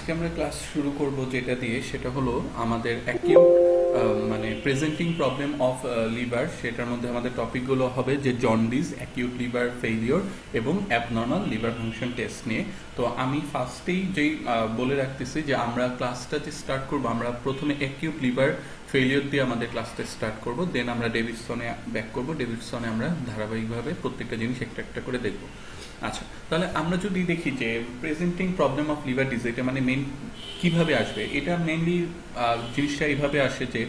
আজকে আমরা ক্লাস শুরু করব যেটা দিয়ে সেটা হলো আমাদের অ্যাকিউট মানে প্রেজেন্টিং প্রবলেম অফ লিভার। সেটার মধ্যে আমাদের টপিকগুলো হবে যে জন্ডিস, অ্যাকিউট লিভার ফেইলিওর এবং অ্যাবনর্মাল লিভার ফাংশন টেস্ট নিয়ে। তো আমি ফার্স্টেই যেই বলে রাখতেছি যে আমরা ক্লাসটা যে স্টার্ট করব, আমরা প্রথমে অ্যাকিউট লিভার ফেইলিওর দিয়ে আমাদের ক্লাসটা স্টার্ট করব, দেন আমরা ডেভিডসনে ব্যাক করব। ডেভিডসনে আমরা ধারাবাহিকভাবে প্রত্যেকটা জিনিস একটা একটা করে দেখব। আচ্ছা, তাহলে আমরা যদি দেখি যে presenting problem of liver disease, এটা মানে মেন কিভাবে আসবে, এটা মেনলি জিনিসটা এইভাবে আসে যে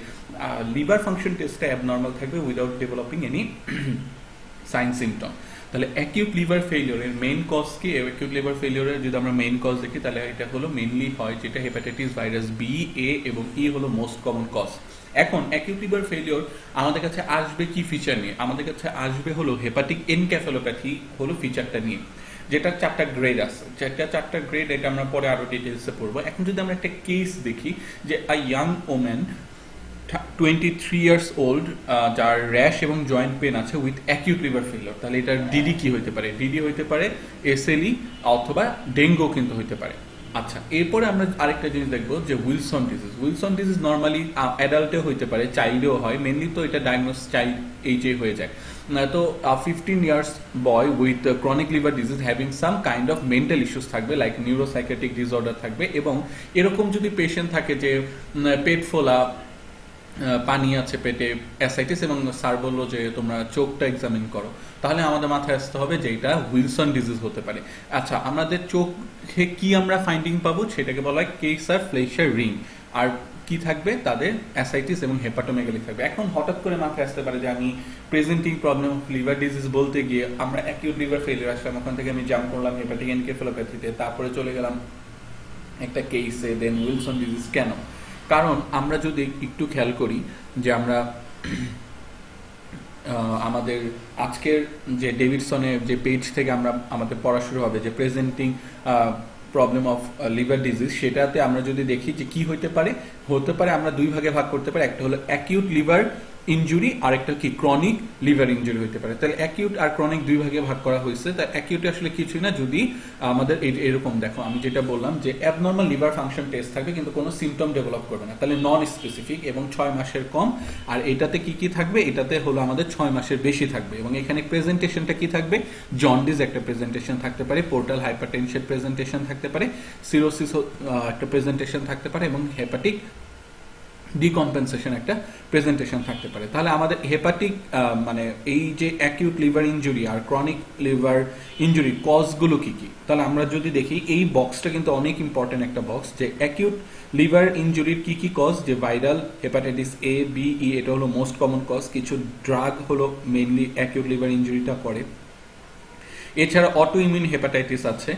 লিভার ফাংশন টেস্টটা অ্যাবনর্মাল থাকবে without developing any sign symptom. তাহলে অ্যাকিউট লিভার ফেইলিওরের মেইন কজ কি? অ্যাকিউট লিভার ফেইলিওরের যদি আমরা মেইন কজ দেখি তাহলে এটা হলো মেইনলি হয় যেটা হেপাটাইটিস ভাইরাস বি, এ এবং ই হলো মোস্ট কমন কজ। এখন অ্যাকিউট লিভার ফেইলিওর আমাদের কাছে আসবে কি ফিচার নিয়ে? আমাদের কাছে আসবে হলো হেপাটিক এনকেফালোপ্যাথি হলো ফিচারটা নিয়ে, যেটা 4টা গ্রেড আছে। চারটা গ্রেড, এটা আমরা পরে আরো ডিটেলসে পড়বো। এখন যদি আমরা একটা কেস দেখি যে আ ইয়াং ওম্যান 23 ইয়ার্স ওল্ড, যার র্যাশ এবং জয়েন্ট পেন আছে উইথ অ্যাকিউট লিভার ফেইলিওর, তাহলে এটার ডিডি কি হইতে পারে? ডিডি হইতে পারে এসএলই অথবা ডেঙ্গু কিন্তু হইতে পারে। আচ্ছা, এরপরে আমরা আরেকটা জিনিস দেখবো যে Wilson disease. Wilson disease normally অ্যাডাল্টেও হইতে পারে, চাইল্ডেও হয়, মেনলি তো এটা ডায়াগনোস চাইল্ড এইজে হয়ে যায়। তো 15 years boy with chronic liver disease having some kind of mental issues থাকবে, লাইক নিউরোসাইকেটিক ডিসঅর্ডার থাকবে, এবং এরকম যদি পেশেন্ট থাকে যে পেট ফোলা, পানি আছে পেটে, অ্যাসাইটিস, এবং স্যার বললো যে তোমরা চোখটা এক্সামিন করো, তাহলে আমাদের মাথায় আসতে হবে যে এটা উইলসন ডিজিজ হতে পারে। আচ্ছা, আমাদের চোখে কি আমরা ফাইন্ডিং পাবো? সেটাকে বলা হয় কেসার ফ্লেশার রিং। আর কি থাকবে? তাদের অ্যাসাইটিস এবং হেপাটোমেগালি থাকবে। এখন হঠাৎ করে মাথায় আসতে পারে যে আমি presenting problem of liver disease বলতে গিয়ে আমরা অ্যাকিউট লিভার ফেইলিওর আসলাম, ওখান থেকে আমি জাম্প করলাম হেপাটিক এনকেফালোপ্যাথিতে, তারপরে চলে গেলাম একটা কেসে, দেন উইলসন ডিজিজ। কেন? কারণ আমরা যদি একটু খেয়াল করি যে আমরা আমাদের আজকের যে ডেভিডসনের যে পেজ থেকে আমরা আমাদের পড়া শুরু হবে যে presenting problem of liver disease, সেটাতে আমরা যদি দেখি যে কি হতে পারে আমরা দুই ভাগে ভাগ করতে পারি। একটা হলো অ্যাকিউট লিভার ইনজুরি, আর একটা কি ক্রনিক লিভার ইনজুরি হতে পারে। তাহলে অ্যাকিউট আর ক্রনিক দুই ভাগে ভাগ করা হয়েছে। তাই অ্যাকিউটে আসলে কিছুই না, যদি আমাদের এরকম দেখো, আমি যেটা বললাম যে অ্যাবনর্মাল লিভার ফাংশন টেস্ট থাকবে কিন্তু কোনো সিমটম ডেভেলপ করবে না, তাহলে নন স্পেসিফিক এবং 6 মাসের কম। আর এটাতে কি থাকবে? এটাতে হলো আমাদের 6 মাসের বেশি থাকবে, এবং এখানে প্রেজেন্টেশনটা কি থাকবে? জন্ডিস একটা প্রেজেন্টেশন থাকতে পারে, পোর্টাল হাইপারটেনশন প্রেজেন্টেশন থাকতে পারে, সিরোসিস একটা প্রেজেন্টেশন থাকতে পারে, এবং হেপাটিক ডিকম্পেনসেশন একটা প্রেজেন্টেশন থাকতে পারে। তাহলে আমাদের হেপাটিক মানে এই যে অ্যাকিউট লিভার ইনজুরি আর ক্রনিক লিভার ইনজুরি কজগুলো কি কি, তাহলে আমরা যদি দেখি এই বক্সটা কিন্তু অনেক ইম্পর্টেন্ট একটা বক্স, যে অ্যাকিউট লিভার ইনজুরির কি কি কজ, যে ভাইরাল হেপাটাইটিস এ, বি, ই, এটা হলো মোস্ট কমন কজ। কিছু ড্রাগ হলো মেইনলি অ্যাকিউট লিভার ইনজুরিটা করে। এছাড়া অটো ইমিউন হেপাটাইটিস আছে,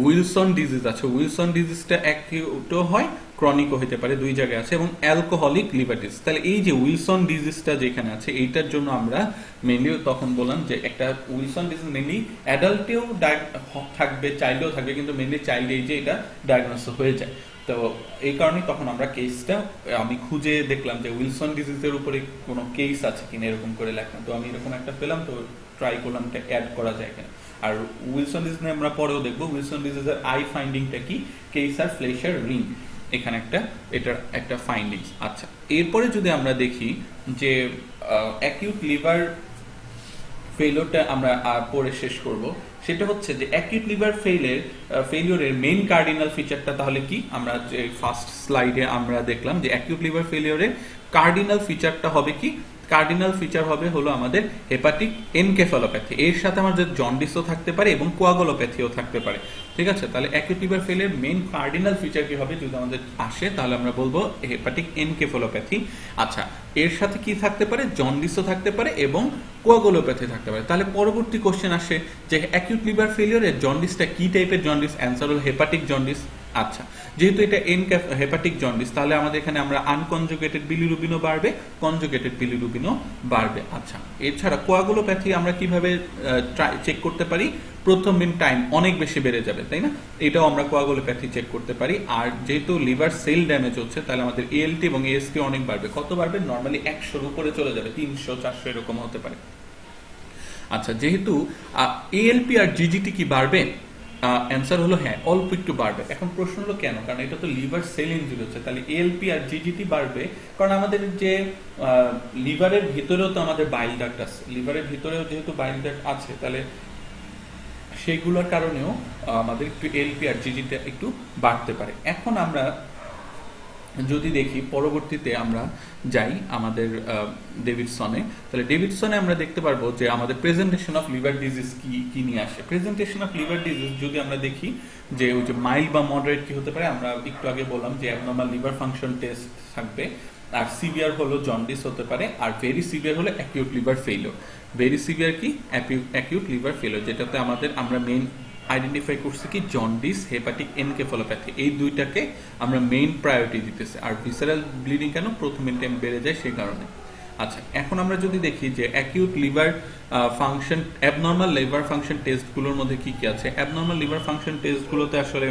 উইলসন ডিজিজ আছে। উইলসন ডিজিজটা অ্যাকিউটও হয়, ক্রনিকও হতে পারে, দুই জায়গায় আছে, এবং অ্যালকোহলিক লিভার ডিজিজ। তাহলে এই যে উইলসন ডিজিজটা যেখানে আছে, এইটার জন্য আমরা মেনলি তখন বললাম যে একটা উইলসন ডিজিজ মেনলি অ্যাডাল্টেও থাকবে, চাইল্ডেও থাকবে, কিন্তু মেনলি চাইল্ড এজে এটা ডায়াগনোস হয়ে যায়। তো এই কারণে তখন আমরা কেসটা আমি খুঁজে দেখলাম যে উইলসন ডিজিজের উপরে কোনো কেস আছে কিনা, এরকম করে লেখা। তো আমি এরকম একটা পেলাম, তো ট্রাই করলাম এটা অ্যাড করা যায় কিনা। আর উইলসন ডিজিজ আমরা পরেও দেখবো উইলসন ডিজিজের আই ফাইন্ডিংটা কি, কেসার ফ্লেশার রিং, এখানে এটার একটা ফাইন্ডিংস। আচ্ছা, এরপরে যদি আমরা দেখি যে অ্যাকিউট লিভার ফেইলিওরটা আমরা পরে শেষ করব, সেটা হচ্ছে যে অ্যাকিউট লিভার ফেইলিওরের মেইন কার্ডিনাল ফিচারটা তাহলে কি? আমরা যে ফার্স্ট স্লাইডে আমরা দেখলাম যে অ্যাকিউট লিভার ফেইলিওরের কার্ডিনাল ফিচারটা হবে কি? কার্ডিনাল ফিচার হবে হলো আমাদের হেপাটিক এনকেফালোপ্যাথি, এর সাথে আমাদের জন্ডিসও থাকতে পারে এবং কোয়াগুলোপ্যাথিও থাকতে পারে। ঠিক আছে, তাহলে acute liver failure main cardinal feature কি হবে যদি আমাদের আসে, তাহলে আমরা বলবো হেপাটিক এনকেফালোপ্যাথি। আচ্ছা, এর সাথে কি থাকতে পারে? জন্ডিসও থাকতে পারে এবং কোয়াগুলোপ্যাথি থাকতে পারে। তাহলে পরবর্তী কোশ্চেন আসে যে অ্যাকিউট লিভার ফেইলিওরের জন্ডিসটা কি টাইপের জন্ডিস? অ্যান্সার হলো হেপাটিক জন্ডিস। আচ্ছা, যেহেতু এটা হেপাটিক জন্ডিস, তাহলে আমাদের এখানে আমরা আনকনজুগেটেড বিলিরুবিনও বাড়বে, কনজুগেটেড বিলিরুবিনও বাড়বে। আচ্ছা, এছাড়া কোয়াগুলোপ্যাথি আমরা কিভাবে চেক করতে পারি? প্রথম দিন টাইম অনেক বেশি বেড়ে যাবে, তাই না? এটাও আমরা কোয়াগুলোপ্যাথি চেক করতে পারি। আর যেহেতু লিভার সেল ড্যামেজ হচ্ছে, তাহলে আমাদের এএলটি এবং এএসটি অনেক বাড়বে। কত বাড়বে? নর্মালি 100-র উপরে চলে যাবে, 300-400 এরকম হতে পারে। আচ্ছা, যেহেতু এএলপি আর জিজিটি কি বাড়বে? অ্যান্সার হলো হ্যাঁ, অল্প একটু বাড়বে। এখন প্রশ্ন হলো কেন? কারণ এটা তো লিভার সেল ইনজুরি হচ্ছে, তাহলে এএলপি আর জিজিটি বাড়বে কারণ আমাদের যে লিভারের ভিতরেও তো আমাদের বাইল ডাক্ট আছে, লিভারের ভিতরেও যেহেতু বাইল ডাক্ট আছে, তাহলে সেইগুলোর কারণেও আমাদের একটু এলপি আর জিজিটি একটু বাড়তে পারে। এখন আমরা যদি দেখি পরবর্তীতে আমরা যাই আমাদের ডেভিডসনে, তাহলে ডেভিডসনে আমরা দেখতে পারবো যে আমাদের প্রেজেন্টেশন অফ লিভার ডিজিজ কি নিয়ে আসে। প্রেজেন্টেশন অফ লিভার ডিজিজ যদি আমরা দেখি যে ওই যে মাইল্ড বা মডারেট কি হতে পারে, আমরা একটু আগে বললাম যে অ্যাবনর্মাল লিভার ফাংশন টেস্ট থাকবে, আর সিভিয়ার হলো জন্ডিস হতে পারে, আর ভেরি সিভিয়ার হলো acute liver failure. Very severe কি? অ্যাকিউট লিভার ফেলিওর, যেটাতে আমরা মেইন আইডেন্টিফাই করছি কি জন্ডিস, হেপাটিক এনকেফালোপ্যাথি, এই দুইটাকে আমরা মেইন প্রায়োরিটি দিতেছি। আর ভিসারাল ব্লিডিং কেন? প্রথম টাইম বেড়ে যায় সেই কারণে। আচ্ছা, এখন আমরা যদি দেখি যে acute liver function, abnormal liver function টেস্টগুলোর মধ্যে কি কি আছে। অ্যাবনর্মাল লিভার ফাংশন টেস্টগুলোতে আসলে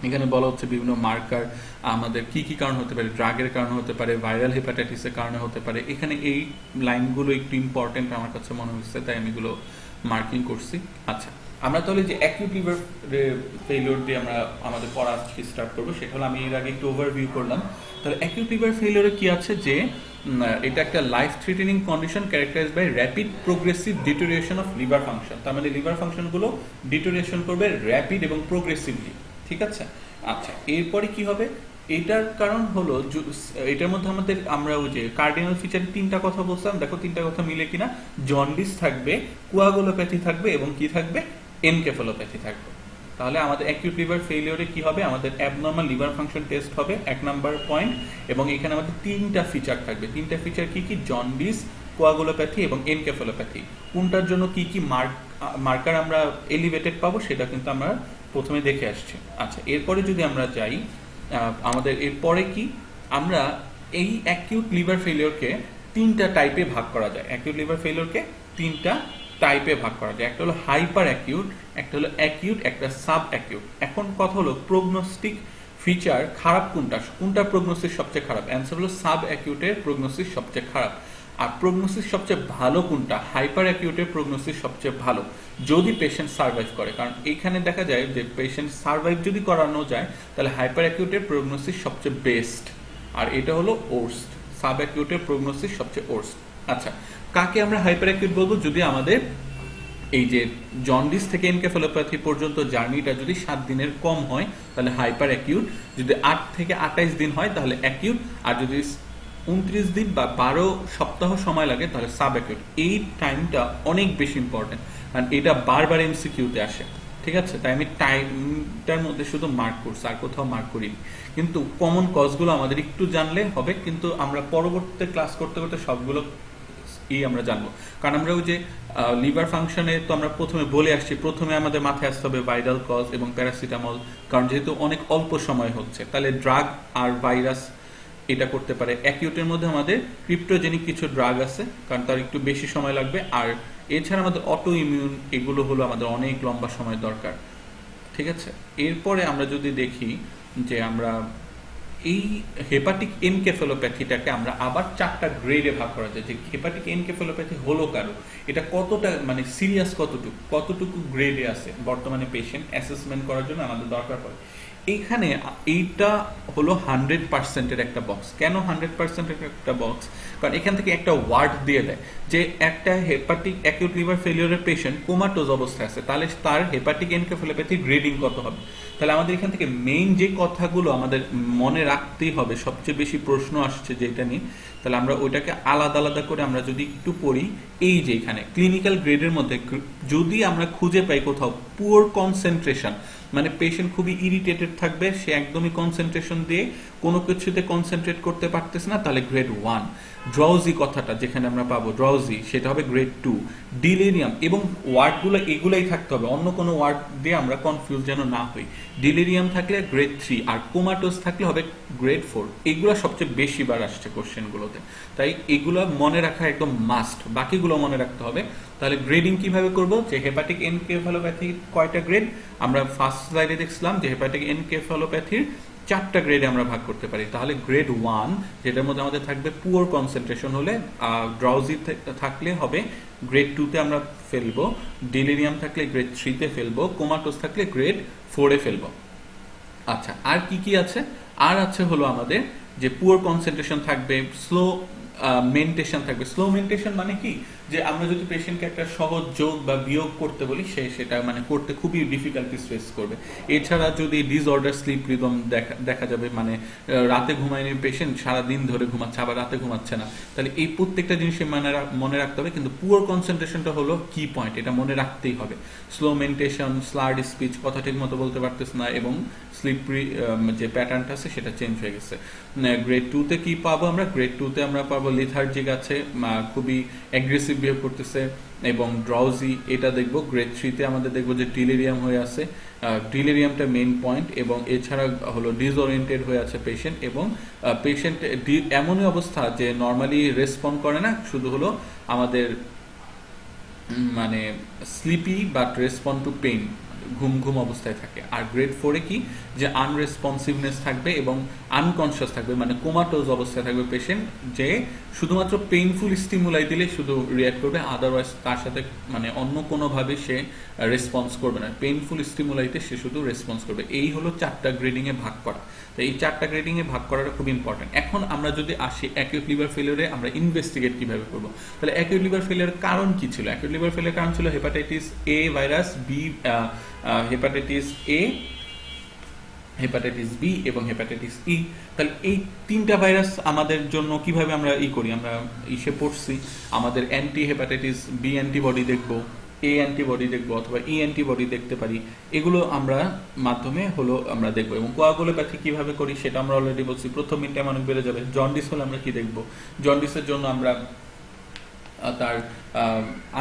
এখানে বলা হচ্ছে বিভিন্ন মার্কার আমাদের কি কি কারণ হতে পারে, ড্রাগের কারণে হতে পারে, ভাইরাল হেপাটাইটিসের কারণে হতে পারে। এখানে এই লাইনগুলো একটু ইম্পর্টেন্ট আমার কাছে মনে হচ্ছে, তাই আমি এগুলো মার্কিং করছি। আচ্ছা, আমরা তাহলে যে অ্যাকিউট লিভার ফেলিওর দিয়ে আমরা আমাদের পড়া স্টার্ট করবো, সেটা হলো আমি এর আগে একটু ওভারভিউ করলাম। তাহলে অ্যাকিউট লিভার ফেলিওরে কি আছে যে এটা একটা life threatening condition characterize by rapid progressive deterioration of liver function. তার মানে লিভার ফাংশনগুলো ডিটোরিয়েশন করবে র্যাপিড এবং প্রোগ্রেসিভলি, ঠিক আছে। আচ্ছা, এরপরে কি হবে? এটার কারণ হলো এটার মধ্যে আমরা ওই যে কার্ডিনাল ফিচারে তিনটা কথা বলছিলাম, দেখো তিনটা কথা মিলে কিনা। জন্ডিস থাকবে, কোয়াগুলোপ্যাথি থাকবে এবং কি থাকবে? এনকেফালোপ্যাথি থাকবে। তাহলে আমাদের অ্যাকিউট লিভার ফেলিওরে কি হবে? আমাদের অ্যাবনর্মাল লিভার ফাংশন টেস্ট হবে 1 নাম্বার পয়েন্ট, এবং এখানে আমাদের তিনটা ফিচার থাকবে। তিনটা ফিচার কি কি? জন্ডিস, কোয়াগুলোপ্যাথি এবং এনকেফালোপ্যাথি। কোনটার জন্য কি কি মার্কার আমরা এলিভেটেড পাবো সেটা কিন্তু আমরা প্রথমে দেখে আসছি। আচ্ছা, এরপরে যদি আমরা যাই আমাদের এরপরে কি, আমরা এই অ্যাকিউট লিভার ফেলিওরকে তিনটা টাইপে ভাগ করা যায়। অ্যাকিউট লিভার ফেলিওরকে তিনটা টাইপে ভাগ করা যায়। একটা হলো হাইপার অ্যাকিউট, একটা হলো অ্যাকিউট, একটা সাব অ্যাকিউট। এখন কথা হলো প্রগনোস্টিক ফিচার খারাপ কোনটা, কোনটা প্রগনোসিস সবচেয়ে খারাপ? অ্যান্সার হলো সাব অ্যাকিউটের প্রগনোসিস সবচেয়ে খারাপ। আর প্রগনোসিস সবচেয়ে ভালো কোনটা? হাইপার অ্যাকিউটের প্রগনোসিস সবচেয়ে ভালো যদি পেশেন্ট সার্ভাইভ করে। কারণ এখানে দেখা যায় যে পেশেন্ট সার্ভাইভ যদি করানো যায় তাহলে হাইপার অ্যাকিউটের প্রগনোসিস সবচেয়ে বেস্ট, আর এটা হলো ওর্স্ট। সাব অ্যাকিউটের প্রগনোসিস সবচেয়ে ওর্স্ট। আচ্ছা, কাকে আমরা হাইপার অ্যাকিউট বলবো? যদি আমাদের এই যে জন্ডিস থেকে এনকেফালোপ্যাথি পর্যন্ত জার্নিটা যদি 7 দিনের কম হয় তাহলে হাইপার অ্যাকিউট, যদি 8 থেকে 28 দিন হয় তাহলে অ্যাকিউট, আর যদি 29 দিন বা 12 সপ্তাহ সময় লাগে তাহলে সাব অ্যাকিউট। এই টাইমটা অনেক বেশি ইম্পর্টেন্ট, কারণ এটা বারবার এমসিকিউতে আসে, ঠিক আছে। তাই আমি টাইমটার মধ্যে শুধু মার্ক করছি, আর কোথাও মার্ক করিনি। কিন্তু কমন কজগুলো আমাদের একটু জানলে হবে, কিন্তু আমরা পরবর্তীতে ক্লাস করতে করতে সবগুলো আমরা জানবো। কারণ আমরা ওই যে লিভার ফাংশনে তো আমরা প্রথমে বলে আসছি, প্রথমে আমাদের মাথায় আসতে হবে ভাইরাল কজ এবং প্যারাসিটামল, কারণ যেহেতু অনেক অল্প সময় হচ্ছে, তাহলে ড্রাগ আর ভাইরাস এটা করতে পারে। অ্যাকিউটের মধ্যে আমাদের ক্রিপ্টোজেনিক কিছু ড্রাগ আছে, কারণ তার একটু বেশি সময় লাগবে। আর এছাড়া আমাদের অটো ইমিউন, এগুলো হলো আমাদের অনেক লম্বা সময় দরকার, ঠিক আছে। এরপরে আমরা যদি দেখি যে আমরা এই হেপাটিক এনকেফালোপ্যাথিটাকে আমরা আবার 4টা গ্রেডে ভাগ করা যায়। যে হেপাটিক এনকেফালোপ্যাথি হলো কারো, এটা কতটা মানে সিরিয়াস, কতটুকু গ্রেডে আছে বর্তমানে পেশেন্ট অ্যাসেসমেন্ট করার জন্য আমাদের দরকার পড়ে। এইখানে এইটা হলো 100%-এর একটা বক্স। কেন 100%-এর একটা বক্স? কারণ এখান থেকে একটা ওয়ার্ড দিয়ে দেয় যে একটা হেপাটিক অ্যাকিউট লিভার ফেলিওরের পেশেন্ট কোমাটোজ অবস্থায় আছে, তাহলে তার হেপাটিক এনকেফালোপ্যাথি গ্রেডিং কত হবে। তাহলে আমাদের এখান থেকে মেইন যে কথাগুলো আমাদের মনে রাখতেই হবে, সবচেয়ে বেশি প্রশ্ন আসছে যেটা নিয়ে, তাহলে আমরা ওইটাকে আলাদা আলাদা করে আমরা যদি একটু পড়ি। এই যে এখানে ক্লিনিক্যাল গ্রেডের মধ্যে যদি আমরা খুঁজে পাই কোথাও পুয়ার কনসেন্ট্রেশন, মানে পেশেন্ট খুবই ইরিটেটেড থাকবে, সে একদমই কনসেন্ট্রেশন দিয়ে কোনো কিছুতে কনসেন্ট্রেট করতে পারতেছে না, তাহলে গ্রেড 1। ড্রাউজি কথাটা যেখানে আমরা পাবো ড্রাউজি, সেটা হবে গ্রেড 2। ডিলেরিয়াম, এবং ওয়ার্ডগুলো এগুলাই থাকতে হবে, অন্য কোনো ওয়ার্ড দিয়ে আমরা কনফিউজ যেন না হই। ডিলেরিয়াম থাকলে গ্রেড 3, আর কোমাটোস থাকলে হবে গ্রেড 4। এগুলো সবচেয়ে বেশি বার আসছে কোশ্চেনগুলোতে, তাই এগুলো মনে রাখা একদম মাস্ট, বাকিগুলো মনে রাখতে হবে। তাহলে গ্রেডিং কিভাবে করব? যে হেপাটিক এনকেফালোপ্যাথি কয়টা গ্রেড, আমরা ফার্স্ট স্লাইডে দেখছিলাম যে হেপাটিক এনকেফালোপ্যাথির চারটা গ্রেডে আমরা ভাগ করতে পারি। তাহলে গ্রেড 1 যেটার মধ্যে আমাদের থাকবে পুয়ার কনসেন্ট্রেশন হলে, ড্রাউজি থাকলে হবে গ্রেড 2-তে আমরা ফেলবো, ডিলিরিয়াম থাকলে গ্রেড 3-তে ফেলবো, কোমাটোস থাকলে গ্রেড 4-এ ফেলবো। আচ্ছা, আর কি কি আছে? আর আছে হলো আমাদের যে পুয়ার কনসেন্ট্রেশন থাকবে, স্লো মেন্টেশন থাকবে। স্লো মেন্টেশন মানে কি, যে আমরা যদি পেশেন্টকে একটা সহজ যোগ বা বিয়োগ করতে বলি, সেটা মানে করতে খুবই ডিফিকাল্টিস ফেস করবে। এছাড়া যদি ডিসঅর্ডার স্লিপ রিদম দেখা যাবে, মানে রাতে ঘুমায়নি পেশেন্ট, সারাদিন ধরে ঘুমাচ্ছে আবার রাতে ঘুমাচ্ছে না, তাহলে এই প্রত্যেকটা জিনিসে মনে রাখতে হবে। কিন্তু পুয়ার কনসেন্ট্রেশনটা হলো কি পয়েন্ট, এটা মনে রাখতেই হবে। স্লো মেন্টেশন, স্লার্ড স্পিচ, কথা ঠিক মতো বলতে পারতেছে না, এবং স্লিপরি যে প্যাটার্নটা আছে সেটা চেঞ্জ হয়ে গেছে। গ্রেড 2-তে কি পাবো আমরা? গ্রেড 2-তে আমরা পাবো লিথার্জিক আছে, খুবই অ্যাগ্রেসিভ বিহেভ করতেছে এবং ড্রাউজি, এটা দেখবো। গ্রেড 3-তে আমাদের দেখবো যে ডিলিরিয়াম হয়ে আছে, ডিলিরিয়ামটা মেইন পয়েন্ট, এবং এছাড়া হলো ডিসওরিয়েন্টেড হয়ে আছে পেশেন্ট, এবং পেশেন্ট এমনই অবস্থা যে নর্মালি রেসপন্ড করে না, শুধু হলো আমাদের মানে sleepy but respond two pain, ঘুম ঘুম অবস্থায় থাকে। আর গ্রেড 4-এ কি, যে আনরেসপন্সিভনেস থাকবে এবং আনকনসিয়াস থাকবে, মানে কোমাটোজ অবস্থায় থাকবে পেশেন্ট, যে শুধুমাত্র পেইনফুল স্টিমুলাই দিলে শুধু রিয়াক্ট করবে, আদারওয়াইজ তার সাথে মানে অন্য কোনোভাবে সে রেসপন্স করবে না। পেইনফুল স্টিমুলাইতে সে শুধু রেসপন্স করবে। এই হলো 4টা গ্রেডিংয়ে ভাগ করা। তো এই 4টা গ্রেডিংয়ে ভাগ করাটা খুব ইম্পর্টেন্ট। এখন আমরা যদি আসি অ্যাকিউট লিভার ফেলিওরে আমরা ইনভেস্টিগেট কিভাবে করবো, তাহলে অ্যাকিউট লিভার ফেলিওরের কারণ কি ছিল? অ্যাকিউট লিভার ফেলিওরের কারণ ছিল hepatitis A virus, B hepatitis A, hepatitis B এবং হেপাটাইটিস ই। তাহলে এই 3টা ভাইরাস আমাদের জন্য কিভাবে আমরা করি, আমরা ইসে পড়ছি, আমাদের অ্যান্টি হেপাটাইটিস বি অ্যান্টিবডি দেখবো, এ অ্যান্টিবডি দেখবো, অথবা ই অ্যান্টিবডি দেখতে পারি। এগুলো আমরা মাধ্যমে হলো আমরা দেখবো। এবং কোয়াগুলোপ্যাথি কিভাবে করি সেটা আমরা অলরেডি বলছি। প্রথম মিনিটে অনেক বেড়ে যাবে। জন্ডিস হলে আমরা কি দেখবো? জন্ডিসের জন্য আমরা তার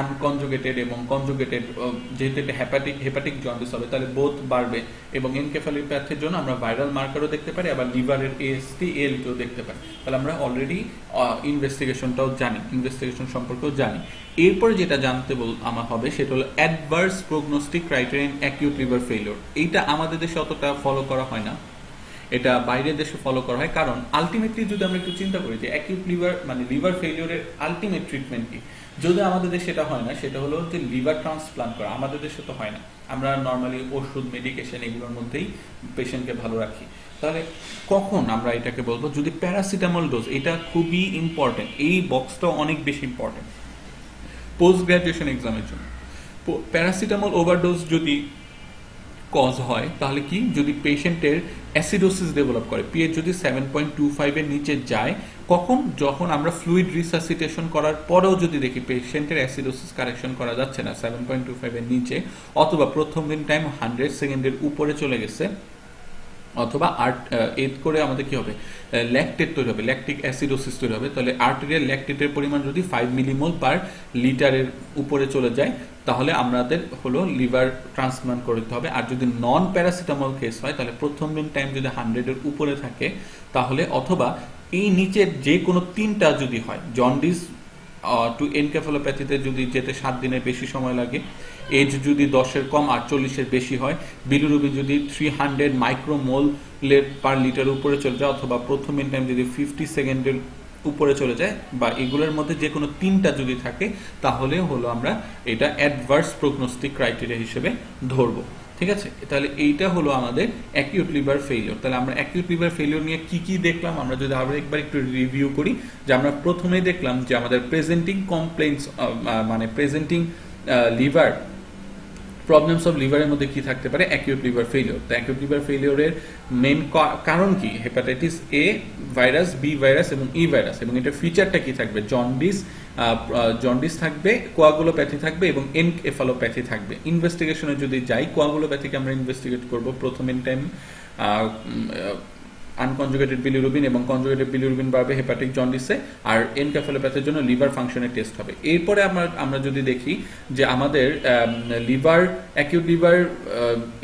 আনকনজুগেটেড এবং কনজুগেটেড, যেহেতু এটা হেপাটিক জন্ডিস হবে তাহলে বোথ বাড়বে। এবং এনকেফালোপ্যাথির জন্য আমরা ভাইরাল মার্কারও দেখতে পারি, আবার লিভারের এএসটি এলটিও দেখতে পারি। তাহলে আমরা অলরেডি ইনভেস্টিগেশনটাও জানি, ইনভেস্টিগেশন সম্পর্কেও জানি। এরপরে যেটা জানতে আমার হবে সেটা হলো adverse prognostic criteria in acute liver failure. এইটা আমাদের দেশে অতটা ফলো করা হয় না, এটা বাইরের দেশে ফলো করা হয়। কারণ আলটিমেটলি যদি আমরা একটু চিন্তা করি যে অ্যাকিউট লিভার মানে লিভার ফেলিওরের আলটিমেট ট্রিটমেন্ট কি, যদি আমাদের দেশে সেটা হয় না, সেটা হলো যে লিভার ট্রান্সপ্লান্ট করা। আমাদের দেশে তো হয় না, আমরা নর্মালি ওষুধ, মেডিকেশন এগুলোর মধ্যেই পেশেন্টকে ভালো রাখি। তাহলে কখন আমরা এটাকে বলবো? যদি প্যারাসিটামল ডোজ, এটা খুবই ইম্পর্টেন্ট, এই বক্সটা অনেক বেশি ইম্পর্টেন্ট পোস্ট গ্রাজুয়েশন এক্সামের জন্য। প্যারাসিটামল ওভারডোজ যদি কজ হয় তাহলে কি, যদি পেশেন্টের অ্যাসিডোসিস ডেভেলপ করে, পিএইচ যদি 7.25 এর নিচে যায়, কখন? যখন আমরা ফ্লুইড রিসাসিটেশন করার পরেও যদি দেখি পেশেন্টের অ্যাসিডোসিস কারেকশন করা যাচ্ছে না 7.25 এর নিচে, অথবা প্রথম দিন টাইম 100 সেকেন্ডের উপরে চলে গেছে, অথবা এড করে আমাদের কি হবে, ল্যাকটেট তৈরি হবে, ল্যাকটিক অ্যাসিডোসিস তৈরি হবে। তাহলে আর্টেরিয়াল ল্যাকটেটের পরিমাণ যদি 5 মিলিমোল পার লিটারের উপরে চলে যায়, তাহলে আমাদের হলো লিভার ট্রান্সপ্লান্ট করতে হবে। আর যদি নন প্যারাসিটামল কেস হয়, তাহলে প্রথম দিন টাইম যদি 100-এর উপরে থাকে, তাহলে অথবা এই নিচের যে কোনো 3টা যদি হয়, জন্ডিস টু এনকেফালোপ্যাথিতে যদি যেতে 7 দিনের বেশি সময় লাগে, এজ যদি 10-এর কম 48-এর বেশি হয়, বিলিরুবিন যদি 300 মাইক্রোমোলের পার লিটার উপরে চলে যায়, অথবা প্রথম মিন টাইম যদি 50 সেকেন্ডের উপরে চলে যায়, বা এগুলোর মধ্যে যে কোনো 3টা যদি থাকে, তাহলে হলো আমরা এটা অ্যাডভার্স প্রগনোস্টিক ক্রাইটেরিয়া হিসেবে ধরবো। ঠিক আছে, তাহলে এইটা হলো আমাদের অ্যাকিউট লিভার ফেলিওর। তাহলে আমরা অ্যাকিউট লিভার ফেলিওর নিয়ে কি কি দেখলাম, আমরা যদি আবার একবার একটু রিভিউ করি, যে আমরা প্রথমেই দেখলাম যে আমাদের প্রেজেন্টিং কমপ্লেইন্টস মানে প্রেজেন্টিং লিভার প্রবলেমস অফ লিভারের মধ্যে কি থাকতে পারে, অ্যাকিউট লিভার ফেলিওর। তো অ্যাকিউট লিভার ফেলিওরের মেইন কারণ কি, hepatitis A virus, B virus এবং ই ভাইরাস, এবং এটা ফিচারটা কি থাকবে, জন্ডিস থাকবে, কোয়াগুলোপ্যাথি থাকবে এবং এনকেফালোপ্যাথি থাকবে। ইনভেস্টিগেশনে যদি যাই, কোয়াগুলোপ্যাথিকে আমরা ইনভেস্টিগেট করব প্রথম ইন টাইম আনকনজুগেটেড বিলিরুবিন, এবং কনজুগেটেড বিলিরুবিন বাড়বে হেপাটিক জন্ডিসে, আর এনকেফালোপ্যাথির জন্য লিভার ফাংশনের টেস্ট হবে। এরপরে আমরা যদি দেখি যে আমাদের লিভার অ্যাকিউট লিভার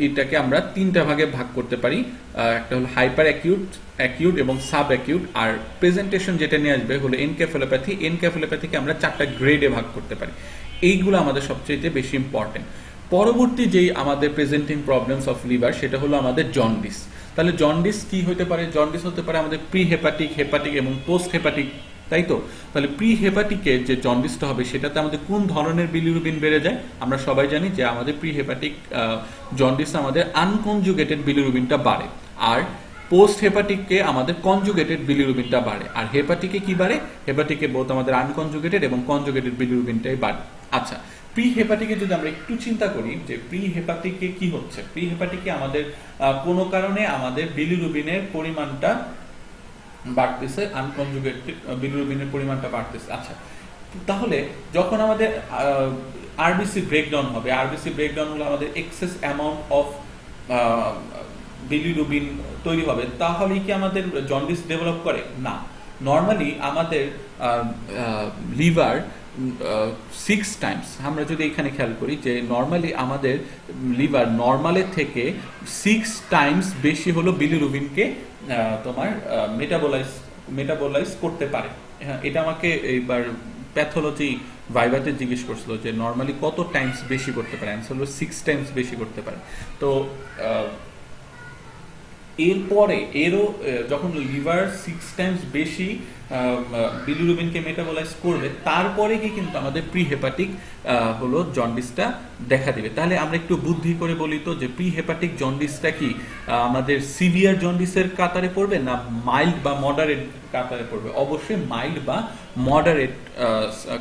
এটাকে আমরা 3টা ভাগে ভাগ করতে পারি, একটা হলো হাইপার অ্যাকিউট এবং সাব অ্যাকিউট। আর প্রেজেন্টেশন যেটা নিয়ে আসবে হলো এনকেফালোপ্যাথিকে আমরা 4টা গ্রেডে ভাগ করতে পারি। এইগুলো আমাদের সবচেয়ে বেশি ইম্পর্টেন্ট। পরবর্তী যেই আমাদের প্রেজেন্টিং প্রবলেমস অফ লিভার, সেটা হলো আমাদের জন্ডিস। তাহলে জন্ডিস কি হতে পারে? জন্ডিস হতে পারে আমাদের প্রি হেপাটিক, হেপাটিক এবং পোস্ট হেপাটিক, তাই তো? তাহলে প্রি হেপাটিকে যে জন্ডিসটা হবে সেটাতে আমাদের কোন ধরনের বিলিরুবিন বেড়ে যায়? আমরা সবাই জানি যে আমাদের প্রি হেপাটিক জন্ডিস আমাদের আনকনজুগেটেড বিলিরুবিনটা বাড়ে, আর পোস্ট হেপাটিককে আমাদের কনজুগেটেড বিলিরুবিনটা বাড়ে। আর হেপাটিকে কি বাড়ে? হেপাটিকে বোথ আমাদের আনকনজুগেটেড এবং কনজুগেটেড বিলিরুবিনটাই বাড়ে। আচ্ছা, প্রি হেপাটিকে যদি আমরা একটু চিন্তা করি যে প্রি হেপাটিকে কি হচ্ছে, প্রি হেপাটিকে আমাদের কোনো কারণে আমাদের বিলিরুবিনের পরিমাণটা বাড়তেছে, আনকনজুগেটেড বিলিরুবিনের পরিমাণটা বাড়তেছে। আচ্ছা, তাহলে যখন আমাদের আরবিসি ব্রেকডাউন হবে, আরবিসি ব্রেকডাউন হলে আমাদের এক্সেস অ্যামাউন্ট অফ বিলিরুবিন তৈরি হবে, তাহলে কি আমাদের জন্ডিস ডেভেলপ করে? না। নর্মালি আমাদের লিভার 6 টাইমস, আমরা যদি এখানে খেয়াল করি যে নর্মালি আমাদের লিভার নর্মালের থেকে 6 টাইমস বেশি হলো বিলিরুবিনকে তোমার মেটাবোলাইজ করতে পারে। হ্যাঁ, এটা আমাকে এইবার প্যাথোলজি ভাইভাতে জিজ্ঞেস করছিল যে নর্মালি কত টাইমস বেশি করতে পারে, অ্যান্সার হলো 6 টাইমস বেশি করতে পারে। তো এরপরে যখন লিভার 6 টাইমস বেশি বিলিরুবিনকে মেটাবোলাইজ করবে, তারপরে কি কিন্তু আমাদের প্রি হেপাটিক হলো জন্ডিসটা দেখা দিবে। তাহলে আমরা একটু বুদ্ধি করে বলি তো যে প্রি হেপাটিক জন্ডিসটা কি আমাদের সিভিয়ার জন্ডিসের কাতারে পড়বে না মাইল্ড বা মডারেট কাতারে পড়বে? অবশ্যই মাইল্ড বা মডারেট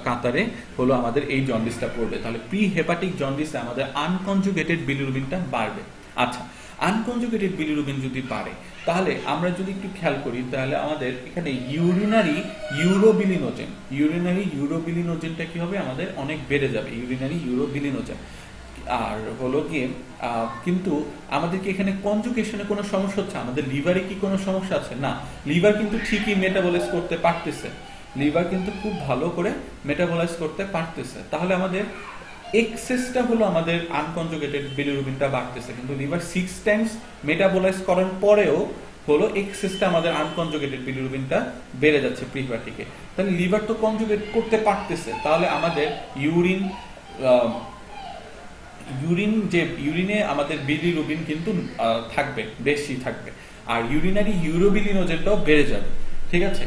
কাতারে হলো আমাদের এই জন্ডিসটা পড়বে। তাহলে প্রি হেপাটিক জন্ডিসে আমাদের আনকনজুগেটেড বিলিরুবিনটা বাড়বে। আচ্ছা, আনকনজুগেটেড বিলিরুবিন যদি বাড়ে, তাহলে আমরা যদি একটু খেয়াল করি, তাহলে আমাদের এখানে ইউরিনারি ইউরোবিলিনোজেনটা কি হবে? আমাদের অনেক বেড়ে যাবে, ইউরিনারি ইউরোবিলিনোজেন। আর হলো গিয়ে কিন্তু আমাদের কি এখানে কনজুগেশনে কোনো সমস্যা হচ্ছে? আমাদের লিভারে কি কোনো সমস্যা আছে? না, লিভার কিন্তু ঠিকই মেটাবলাইজ করতে পারতেছে, লিভার কিন্তু খুব ভালো করে মেটাবলাইজ করতে পারতেছে। তাহলে আমাদের এক্সেসটা হলো আমাদের আনকনজুগেটেড বিলিরুবিনটা বাড়তেছে, কিন্তু লিভার 6 টাইমস মেটাবোলাইজ করার পরেও হলো এক্সেসটা আমাদের আনকনজুগেটেড বিলিরুবিনটা বেড়ে যাচ্ছে প্রি হেপাটিকে। তাহলে লিভার তো কনজুগেট করতে পারতেছে, তাহলে আমাদের ইউরিনে আমাদের বিলিরুবিন কিন্তু থাকবে, বেশি থাকবে, আর ইউরিনারি ইউরোবিলিনোজেনটাও বেড়ে যাবে। ঠিক আছে,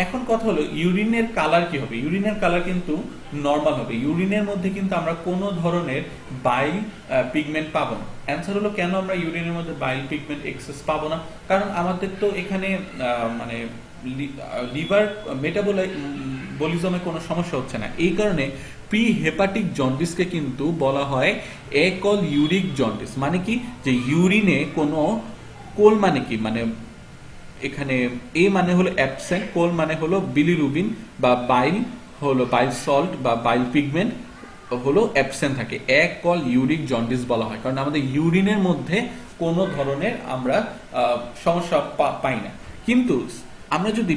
এখন কথা হলো ইউরিনের কালার কি হবে? ইউরিনের কালার কিন্তু নরমাল হবে, ইউরিনের মধ্যে কিন্তু আমরা কোনো ধরনের বাইল পিগমেন্ট পাবো না। অ্যান্সার হলো কেন আমরা ইউরিনের মধ্যে বাইল পিগমেন্ট এক্সেস পাবো না? কারণ আমাদের তো এখানে মানে লিভার মেটাবলিজমে কোনো সমস্যা হচ্ছে না। এই কারণে প্রি হেপাটিক জন্ডিসকে কিন্তু বলা হয় একল ইউরিক জন্ডিস। মানে কি? যে ইউরিনে কোনো কোল, মানে কি, মানে এখানে এ মানে হলো অ্যাবসেন্ট, কোল মানে হলো বিলিরুবিন বা বাইল হলো বাইল সল্ট বা বাইল পিগমেন্ট হলো অ্যাবসেন্ট থাকে, একল ইউরিক জন্ডিস বলা হয়। কারণ আমাদের ইউরিনের মধ্যে কোনো ধরনের আমরা সমস্যা পাই না। কিন্তু আমরা যদি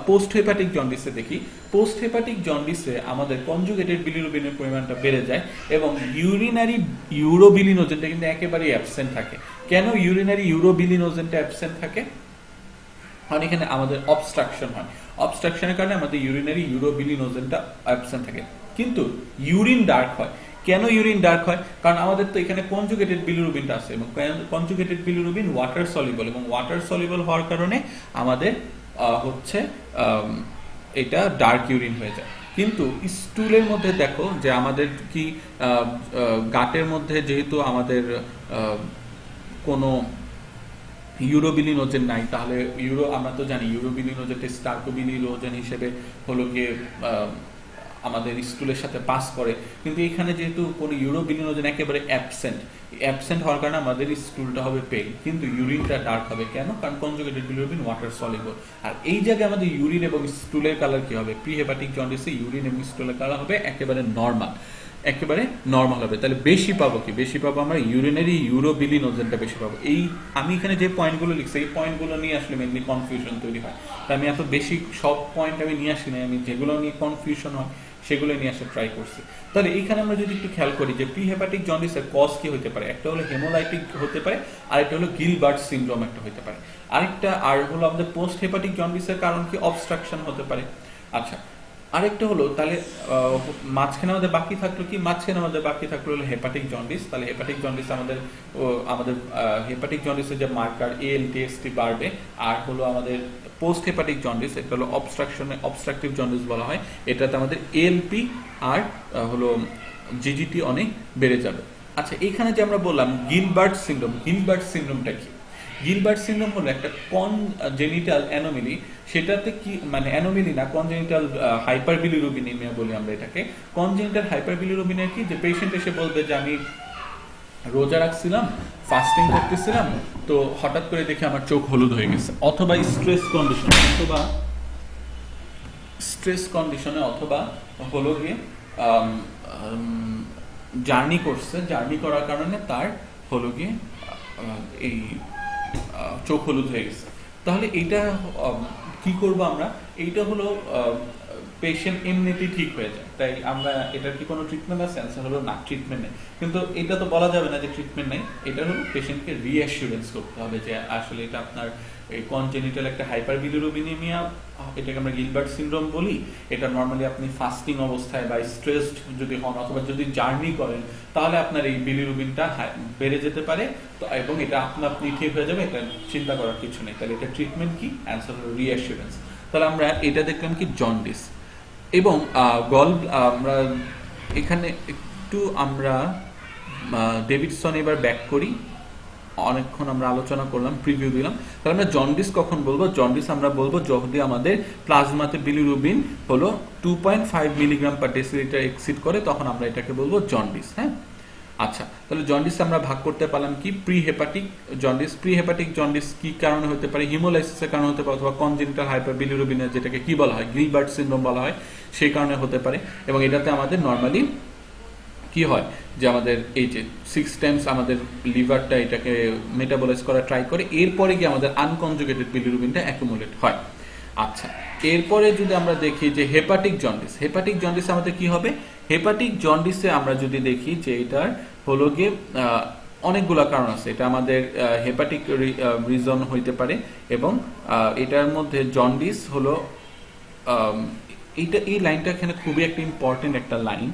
পোস্ট হেপাটিক জন্ডিসে দেখি, পোস্ট হেপাটিক জন্ডিসে আমাদের কনজুগেটেড বিলিরুবিনের পরিমাণটা বেড়ে যায় এবং ইউরিনারি ইউরোবিলিনোজেনটা কিন্তু একেবারেই অ্যাবসেন্ট থাকে। কেন ইউরিনারি ইউরোবিলিনোজেনটা অ্যাবসেন্ট থাকে? কারণ এখানে আমাদের অবস্ট্রাকশন হয়, অবস্ট্রাকশনের কারণে আমাদের ইউরিনারি ইউরোবিলিনোজেনটা অ্যাবসেন্ট থাকে। কিন্তু ইউরিন ডার্ক হয়। কেন ইউরিন ডার্ক হয়? কারণ আমাদের তো এখানে কনজুগেটেড বিলিরুবিনটা আছে এবং কনজুগেটেড বিলিরুবিন ওয়াটার সলিবল, এবং ওয়াটার সলিবল হওয়ার কারণে আমাদের হচ্ছে এটা ডার্ক ইউরিন হয়ে যায়। কিন্তু স্টুলের মধ্যে দেখো যে আমাদের কি গাটের মধ্যে যেহেতু আমাদের কোনো ইউরোবিলিনোজেন নাই, তাহলে আমরা তো জানি ইউরোবিলিনোজেনটা স্টার্কোবিলিনোজেন হিসেবে হলো গিয়ে আমাদের স্টুলের সাথে পাস করে, কিন্তু এখানে যেহেতু কোনো ইউরোবিলিনোজেন একেবারে অ্যাবসেন্ট হওয়ার কারণে আমাদের স্টুলটা হবে পেল, কিন্তু ইউরিনটা ডার্ক হবে। কেন? কারণ কনজুগেটেড বিলিরুবিন ওয়াটার সলিবল। আর এই জায়গায় আমাদের ইউরিন এবং স্টুলের কালার কি হবে? প্রি হেপাটিক জন্ডিসে ইউরিন এবং স্টুলের কালার হবে একেবারে নর্মাল হবে। তাহলে বেশি পাবো কি? বেশি পাবো আমরা ইউরিনারি ইউরোবিলিনোজেনটা বেশি পাবো। আমি এখানে যে পয়েন্টগুলো লিখছি, এই পয়েন্টগুলো নিয়ে আসলে মেনলি কনফিউশন তৈরি হয়। তাই আমি এত বেশি সব পয়েন্ট আমি নিয়ে আসি না, আমি যেগুলো নিয়ে কনফিউশন হয় সেগুলো নিয়ে আসতে ট্রাই করছি। তাহলে এইখানে আমরা যদি একটু খেয়াল করি যে প্রি হেপাটিক জন্ডিসের কজ কি হতে পারে, একটা হলো হেমোলাইটিক হতে পারে, আরেকটা হলো গিলবার্ট সিনড্রোম একটা হতে পারে, আর হলো আমাদের পোস্ট হেপাটিক জন্ডিসের কারণ কি? অবস্ট্রাকশন হতে পারে। আচ্ছা, আরেকটা হলো তাহলে মাঝখানে আমাদের বাকি থাকলো কি, মাঝখানে আমাদের বাকি থাকলো হলো হেপাটিক জন্ডিস। তাহলে হেপাটিক জন্ডিস আমাদের হেপাটিক জন্ডিসের যে মার্কার ALT/AST বাড়বে। আর হলো আমাদের পোস্ট হেপাটিক জন্ডিস, এটা হলো অবস্ট্রাকটিভ জন্ডিস বলা হয়, এটাতে আমাদের ALP আর হলো GGT অনেক বেড়ে যাবে। আচ্ছা, এখানে যে আমরা বললাম গিলবার্ট সিনড্রোমটা কি? গিলবার্ট সিনড্রোম হলো একটা কনজেনিটাল অ্যানোমেলি। সেটাতে কি মানে অ্যানোমেলি না, কনজেনিটাল হাইপারবিলিরুবিনিমিয়া বলি আমরা এটাকে। কনজেনিটাল হাইপারবিলিরুবিনিয়া কি, যে পেশেন্ট এসে বলবে যে আমি রোজা রাখছিলাম, ফাস্টিং করতেছিলাম, তো হঠাৎ করে দেখে আমার চোখ হলুদ হয়ে গেছে, অথবা স্ট্রেস কন্ডিশনে অথবা হলো গিয়ে জার্নি করছে, জার্নি করার কারণে তার হলো গিয়ে এই চোখ হলুদ হয়ে গেছে। তাহলে এইটা কি করব আমরা? এইটা হলো পেশেন্ট এমনিতেই ঠিক হয়ে যায়, তাই আমরা এটার কি কোনো ট্রিটমেন্ট আছে? অ্যান্সার হলো না, ট্রিটমেন্ট নেই। কিন্তু এটা তো বলা যাবে না যে ট্রিটমেন্ট নেই, এটা হলো পেশেন্টকে রিঅ্যাসুরেন্স করতে হবে যে আসলে এটা আপনার এই কনজেনিটাল একটা হাইপারবিলিরুবিনিমিয়া, এটাকে আমরা গিলবার্ট সিনড্রোম বলি। এটা নর্মালি আপনি ফাস্টিং অবস্থায় বা স্ট্রেসড যদি হন অথবা যদি জার্নি করেন, তাহলে আপনার এই বিলিরুবিনটা বেড়ে যেতে পারে, তো এবং এটা আপনি ঠিক হয়ে যাবে, এটা চিন্তা করার কিছু নেই। তাহলে এটা ট্রিটমেন্ট কি? অ্যান্সার হলো রিঅ্যাসুরেন্স। তাহলে আমরা এটা দেখলাম কি, জন্ডিস এবং আমরা এখানে একটু আমরা ডেভিডসন এবার ব্যাক করি। অনেকক্ষণ আমরা আলোচনা করলাম, প্রিভিউ দিলাম। তাহলে আমরা জন্ডিস কখন বলবো? জন্ডিস আমরা বলবো যদি আমাদের প্লাজমাতে বিলিরুবিন হলো 2.5 মিলিগ্রাম পার ডেসিলিটার এক্সিড করে, তখন আমরা এটাকে বলবো জন্ডিস। হ্যাঁ, আচ্ছা, তাহলে জন্ডিস আমরা ভাগ করতে পারলাম কি, প্রি হেপাটিক জন্ডিস কি কারণে হতে পারে? হিমোলাইসিসের কারণে হতে পারে, অথবা কনজেনিটাল হাইপারবিলিরুবিনিয়া যেটাকে কি বলা হয়, গিলবার্ট সিনড্রোম বলা হয়, সেই কারণে হতে পারে। এবং এটাতে আমাদের নর্মালি কি হয় যে আমাদের এই যে 6 টাইমস আমাদের লিভারটা এটাকে মেটাবলাইজ করা ট্রাই করে, এরপরে গিয়ে আমাদের আনকনজুগেটেড বিলিরুবিনটা অ্যাকুমুলেট হয়। আচ্ছা, এরপরে যদি আমরা দেখি যে হেপাটিক জন্ডিস আমাদের কি হবে? হেপাটিক জন্ডিসে আমরা যদি দেখি যে এটার হলো গিয়ে অনেকগুলো কারণ আছে। এটা আমাদের হেপাটিক রিজন হইতে পারে, এবং এটার মধ্যে জন্ডিস হলো এই লাইনটা এখানে খুবই একটা ইম্পর্টেন্ট একটা লাইন,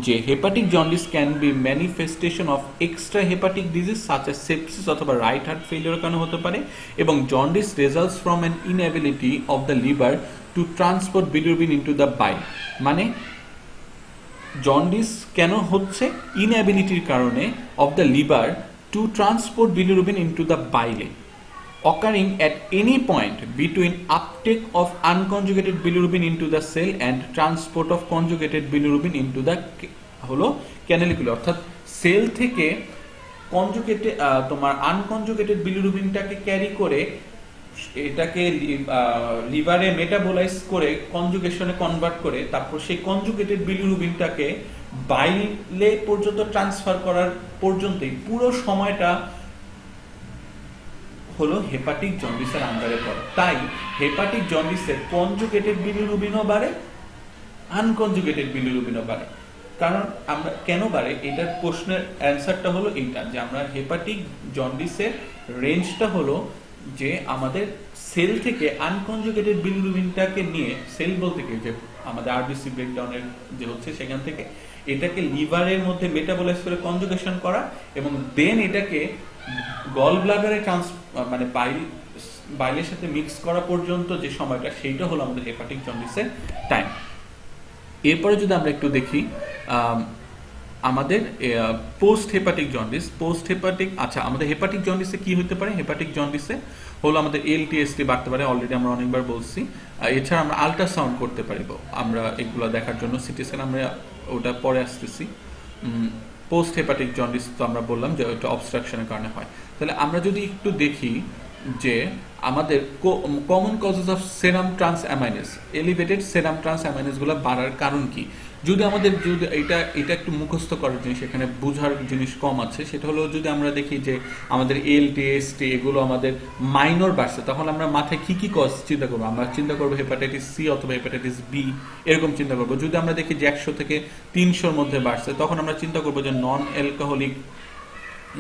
যে hepatic jaundice can be manifestation of extra hepatic disease such as sepsis অথবা রাইট হার্ট ফেলিওর কারণে হতে পারে। এবং jaundice results from an inability of the liver to transport bilirubin into the bile. মানে jaundice কেন হচ্ছে? ইনএবিলিটির কারণে of the liver to transport bilirubin into the বাইলে, occurring at any point between uptake of unconjugated bilirubin into the cell and transport of conjugated bilirubin into the হলো ক্যানালিকুলা। অর্থাৎ sell থেকে conjugated তোমার আনকনজুগেটেড বিলিরুবিনটাকে ক্যারি করে এটাকে লিভারে metabolise করে কনজুগেশনে convert করে, তারপর সেই কনজুগেটেড বিলিরুবিনটাকে বাইলে পর্যন্ত ট্রান্সফার করার পর্যন্তই পুরো সময়টা হলো হেপাটিক জন্ডিসের আন্ডারে পড়ে। তাই হেপাটিক জন্ডিসের কনজুগেটেড বিলিরুবিনও বাড়ে, আনকনজুগেটেড বিলিরুবিনও বাড়ে। কারণ আমরা কেন বাড়ে, এটার প্রশ্নের অ্যান্সারটা হলো এইটা, যে আমরা হেপাটিক জন্ডিসের রেঞ্জটা হলো যে আমাদের সেল থেকে আনকনজুগেটেড বিলিরুবিনটাকে নিয়ে, সেল বলতে কি যে আমাদের আরবিসি ব্রেকডাউনের যে হচ্ছে সেখান থেকে এটাকে লিভারের মধ্যে মেটাবোলাইজ করে কনজুগেশন করা, এবং দেন এটাকে গল ব্লাডারে মানে বাইলের সাথে মিক্স করা পর্যন্ত যে সময়টা, সেইটা হলো আমাদের হেপাটিক জন্ডিসের টাইম। এরপরে যদি আমরা একটু দেখি আমাদের পোস্ট হেপাটিক জন্ডিস, আচ্ছা আমাদের হেপাটিক জন্ডিসে কি হতে পারে? হেপাটিক জন্ডিসে হলো আমাদের ALT/AST বাড়তে পারে, অলরেডি আমরা অনেকবার বলছি। এছাড়া আমরা আল্ট্রাসাউন্ড করতে পারি আমরা এগুলো দেখার জন্য, সিটি স্ক্যান আমরা ওটা পরে আসতেছি। পোস্ট হেপাটিক জন্ডিস তো আমরা বললাম যে ওটা অবস্ট্রাকশনের কারণে হয়। তাহলে আমরা যদি একটু দেখি যে আমাদের common causes of serum transaminases, elevated serum transaminases গুলো বাড়ার কারণ কি? যদি এটা একটু মুখস্থ করার জিনিস, এখানে বোঝার জিনিস কম আছে, সেটা হলো যদি আমরা দেখি যে আমাদের ALT/AST এগুলো আমাদের মাইনর বাড়ছে, তখন আমরা মাথায় কি কজ চিন্তা করবো? আমরা চিন্তা করবো হেপাটাইটিস সি অথবা হেপাটাইটিস বি, এরকম চিন্তা করবো। যদি আমরা দেখি যে 100 থেকে 300-র মধ্যে বাড়ছে, তখন আমরা চিন্তা করবো যে নন অ্যালকোহলিক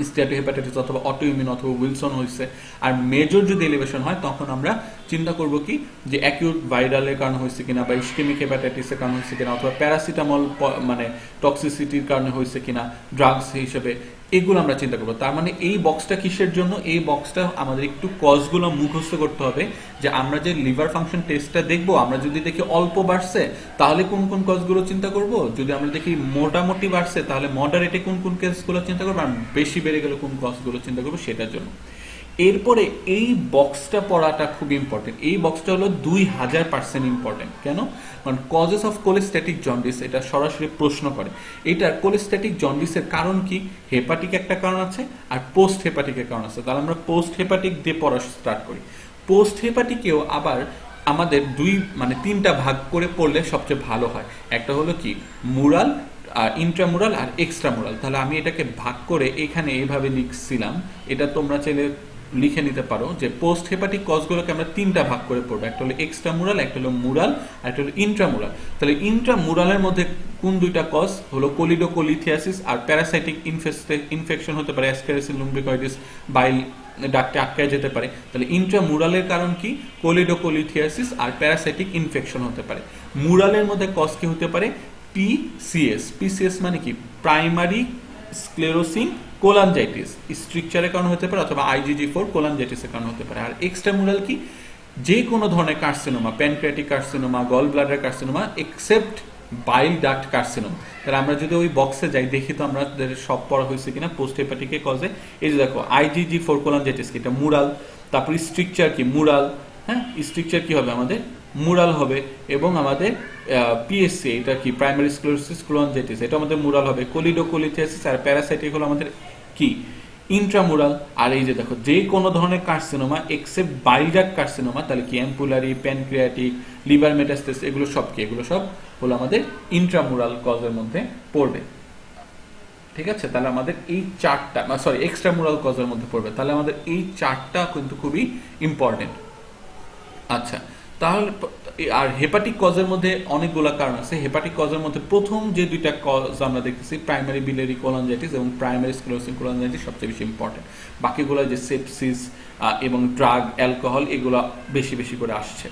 স্ট্যাটোহেপাটাইটিস অথবা অটোইমিউন অথবা উইলসন হয়েছে। আর মেজর যদি এলিভেশন হয় তখন আমরা চিন্তা করব কি যে অ্যাকিউট ভাইরালের কারণে হয়েছে কিনা বা ইসকেমিক হেপাটাইটিসের কারণে হয়েছে কিনা অথবা প্যারাসিটামল মানে টক্সিসিটির কারণে হয়েছে কিনা ড্রাগস হিসেবে, এগুলো আমরা চিন্তা করবো। তার মানে এই বক্সটা কিসের জন্য? এই বক্সটা আমাদের একটু কজগুলো মুখস্থ করতে হবে যে আমরা যে লিভার ফাংশন টেস্টটা দেখবো, আমরা যদি দেখি অল্প বাড়ছে তাহলে কোন কোন কজগুলো চিন্তা করব, যদি আমরা দেখি মোটামুটি বাড়ছে তাহলে মডারেটে কোন কোন কেসগুলো চিন্তা করবো, আর বেশি বেড়ে গেলে কোন কজগুলো চিন্তা করবো সেটার জন্য। এরপরে এই বক্সটা পড়াটা খুব ইম্পর্টেন্ট। এই বক্সটা হলো 2000% ইম্পর্টেন্ট। কেন? কারণ কজেস অফ কোলেস্ট্যাটিক জন্ডিস এটা সরাসরি প্রশ্ন করে। এটার কোলেস্ট্যাটিক জন্ডিসের কারণ কি? হেপাটিক একটা কারণ আছে আর পোস্ট হেপাটিকের কারণ আছে। তাহলে আমরা পোস্ট হেপাটিক দিয়ে পড়া স্টার্ট করি। পোস্ট হেপাটিকেও আবার আমাদের তিনটা ভাগ করে পড়লে সবচেয়ে ভালো হয়। একটা হলো কি মুরাল, ইন্ট্রামুরাল আর এক্সট্রামুরাল। তাহলে আমি এটাকে ভাগ করে এখানে এইভাবে লিখছিলাম, এটা তোমরা চাইলে লিখে নিতে পারো যে পোস্ট হেপাটিক কজগুলোকে আমরা তিনটা ভাগ করে পড়বো। একটা হলো এক্সট্রামুরাল, একটা হলো মুরাল, আর একটা হলো ইন্ট্রামুরাল। তাহলে ইন্ট্রামুরালের মধ্যে কোন দুইটা কজ হলো কোলিডোকোলিথিয়াসিস আর প্যারাসাইটিক ইনফেকশন হতে পারে, অ্যাসকারিসিস লুম্বিকয়েডিস, বাইল ডাক্টে আটকায় যেতে পারে। তাহলে ইন্ট্রামুরালের কারণ কি? কোলিডোকোলিথিয়াসিস আর প্যারাসাইটিক ইনফেকশন হতে পারে। মুরালের মধ্যে কজ কি হতে পারে? পিসিএস। পিসিএস মানে কি? প্রাইমারি স্ক্লেরোসিং কোলানজাইটিস, স্ট্রিকচারের কারণে হতে পারে অথবা IgG4 কোলানজাইটিসের কারণে হতে পারে। আর এক্সট্রামুরাল কি? যে কোনো ধরনের carcinoma, pancreatic carcinoma, gall bladder carcinoma except bile duct carcinoma. তাহলে আমরা যদি ওই বক্সে যাই দেখি তো আমাদের সব পড়া হয়েছে কিনা পোস্ট হেপাটিকে কজে। এই যে দেখো IgG4 কোলানজাইটিস কি? এটা মুরাল। তারপর স্ট্রিকচার কি? মুরাল। হ্যাঁ, স্ট্রিকচার কি হবে আমাদের? মুরাল হবে। এবং আমাদের পিএসসি এটা কি? প্রাইমারি স্ক্লেরোসিস কোলানজাইটিস, এটা আমাদের মুরাল হবে। কোলিডোকোলিথিয়াসিস আর প্যারাসাইটিক হলো আমাদের কি? ইন্ট্রামুরাল। আর এই যে দেখো যে কোনো ধরনের carcinoma except bile duct carcinoma, তাহলে কি অ্যাম্পুলারি, প্যানক্রিয়াটিক, লিভার মেটাস্টাসিস, এগুলো সব কি? এগুলো সব হলো আমাদের ইন্ট্রামুরাল কজের মধ্যে পড়বে। ঠিক আছে, তাহলে আমাদের এই চারটা এক্সট্রামুরাল কজের মধ্যে পড়বে। তাহলে আমাদের এই চারটা কিন্তু খুবই ইম্পর্টেন্ট। আচ্ছা, তাহলে আর হেপাটিক কজের মধ্যে অনেকগুলো কারণ আছে। হেপাটিক কজের মধ্যে প্রথম যে দুইটা কজ আমরা দেখতেছি, প্রাইমারি বিলিয়ারি কোলানজাইটিস এবং প্রাইমারি স্ক্লেরোসিং কোলানজাইটিস সবচেয়ে বেশি ইম্পর্টেন্ট। বাকিগুলো যে সেপসিস এবং ড্রাগ, অ্যালকোহল, এগুলো বেশি বেশি করে আসছে।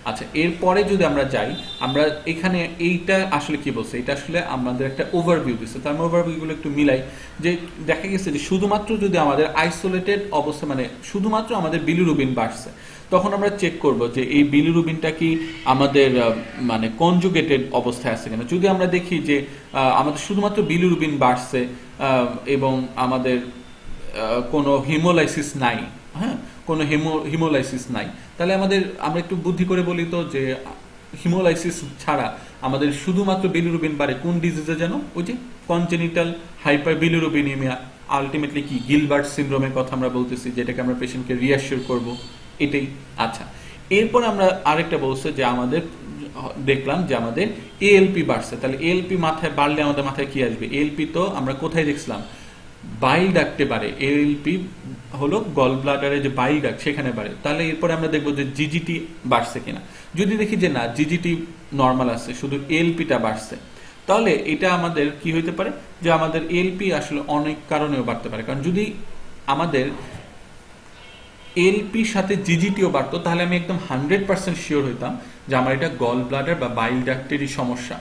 আচ্ছা, এরপরে যদি আমরা যাই, আমরা এখানে এইটা আসলে কি বলছে, এটা আসলে আমাদের একটা ওভারভিউ দিচ্ছে। তার ওভারভিউগুলো একটু মিলাই, যে দেখা গেছে যে শুধুমাত্র যদি আমাদের আইসোলেটেড অবস্থা শুধুমাত্র আমাদের বিলিরুবিন বাড়ছে, তখন আমরা চেক করব যে এই বিলিরুবিনটা কি আমাদের কনজুগেটেড অবস্থায় আছে কিনা। যদি আমরা দেখি যে আমাদের শুধুমাত্র বিলিরুবিন বাড়ছে এবং আমাদের কোনো হিমোলাইসিস নাই, হ্যাঁ, কোনো হিমোলাইসিস নাই, তাহলে আমরা একটু বুদ্ধি করে বলি তো যে হিমোলাইসিস ছাড়া আমাদের শুধুমাত্র বিলিরুবিন বাড়ে কোন ডিজিজে যেন? ওই যে কনজেনিটাল হাইপারবিলিরুবিনিমিয়া, আলটিমেটলি কি গিলবার্ট সিনড্রোমের কথা আমরা বলতেছি, যেটাকে আমরা পেশেন্টকে রিঅ্যাসিওর করব, এটাই। আচ্ছা, এরপর আমরা আরেকটা বলছি যে আমাদের দেখলাম যে আমাদের এএলপি বাড়ছে। তাহলে এএলপি মাথায় বাড়লে আমাদের মাথায় কি আসবে? এএলপি তো আমরা কোথায় দেখছিলাম? বাইল ডাক্টে বাড়ে। এএলপি হলো গল ব্লাডারে যে বাইল ডাক্ট, সেখানে বাড়ে। তাহলে এরপরে আমরা দেখবো যে জিজিটি বাড়ছে কিনা। যদি দেখি যে না, জিজিটি নর্মাল আছে, শুধু এএলপিটা বাড়ছে, তাহলে এটা আমাদের কি হইতে পারে? যে আমাদের এএলপি আসলে অনেক কারণেও বাড়তে পারে। কারণ যদি আমাদের এলপির সাথে জিজিটিও বাড়তো, তাহলে আমি একদম 100% শিওর হইতাম যে আমার এটা গল ব্লাডার বা বাইল ডাক্টেরই সমস্যা।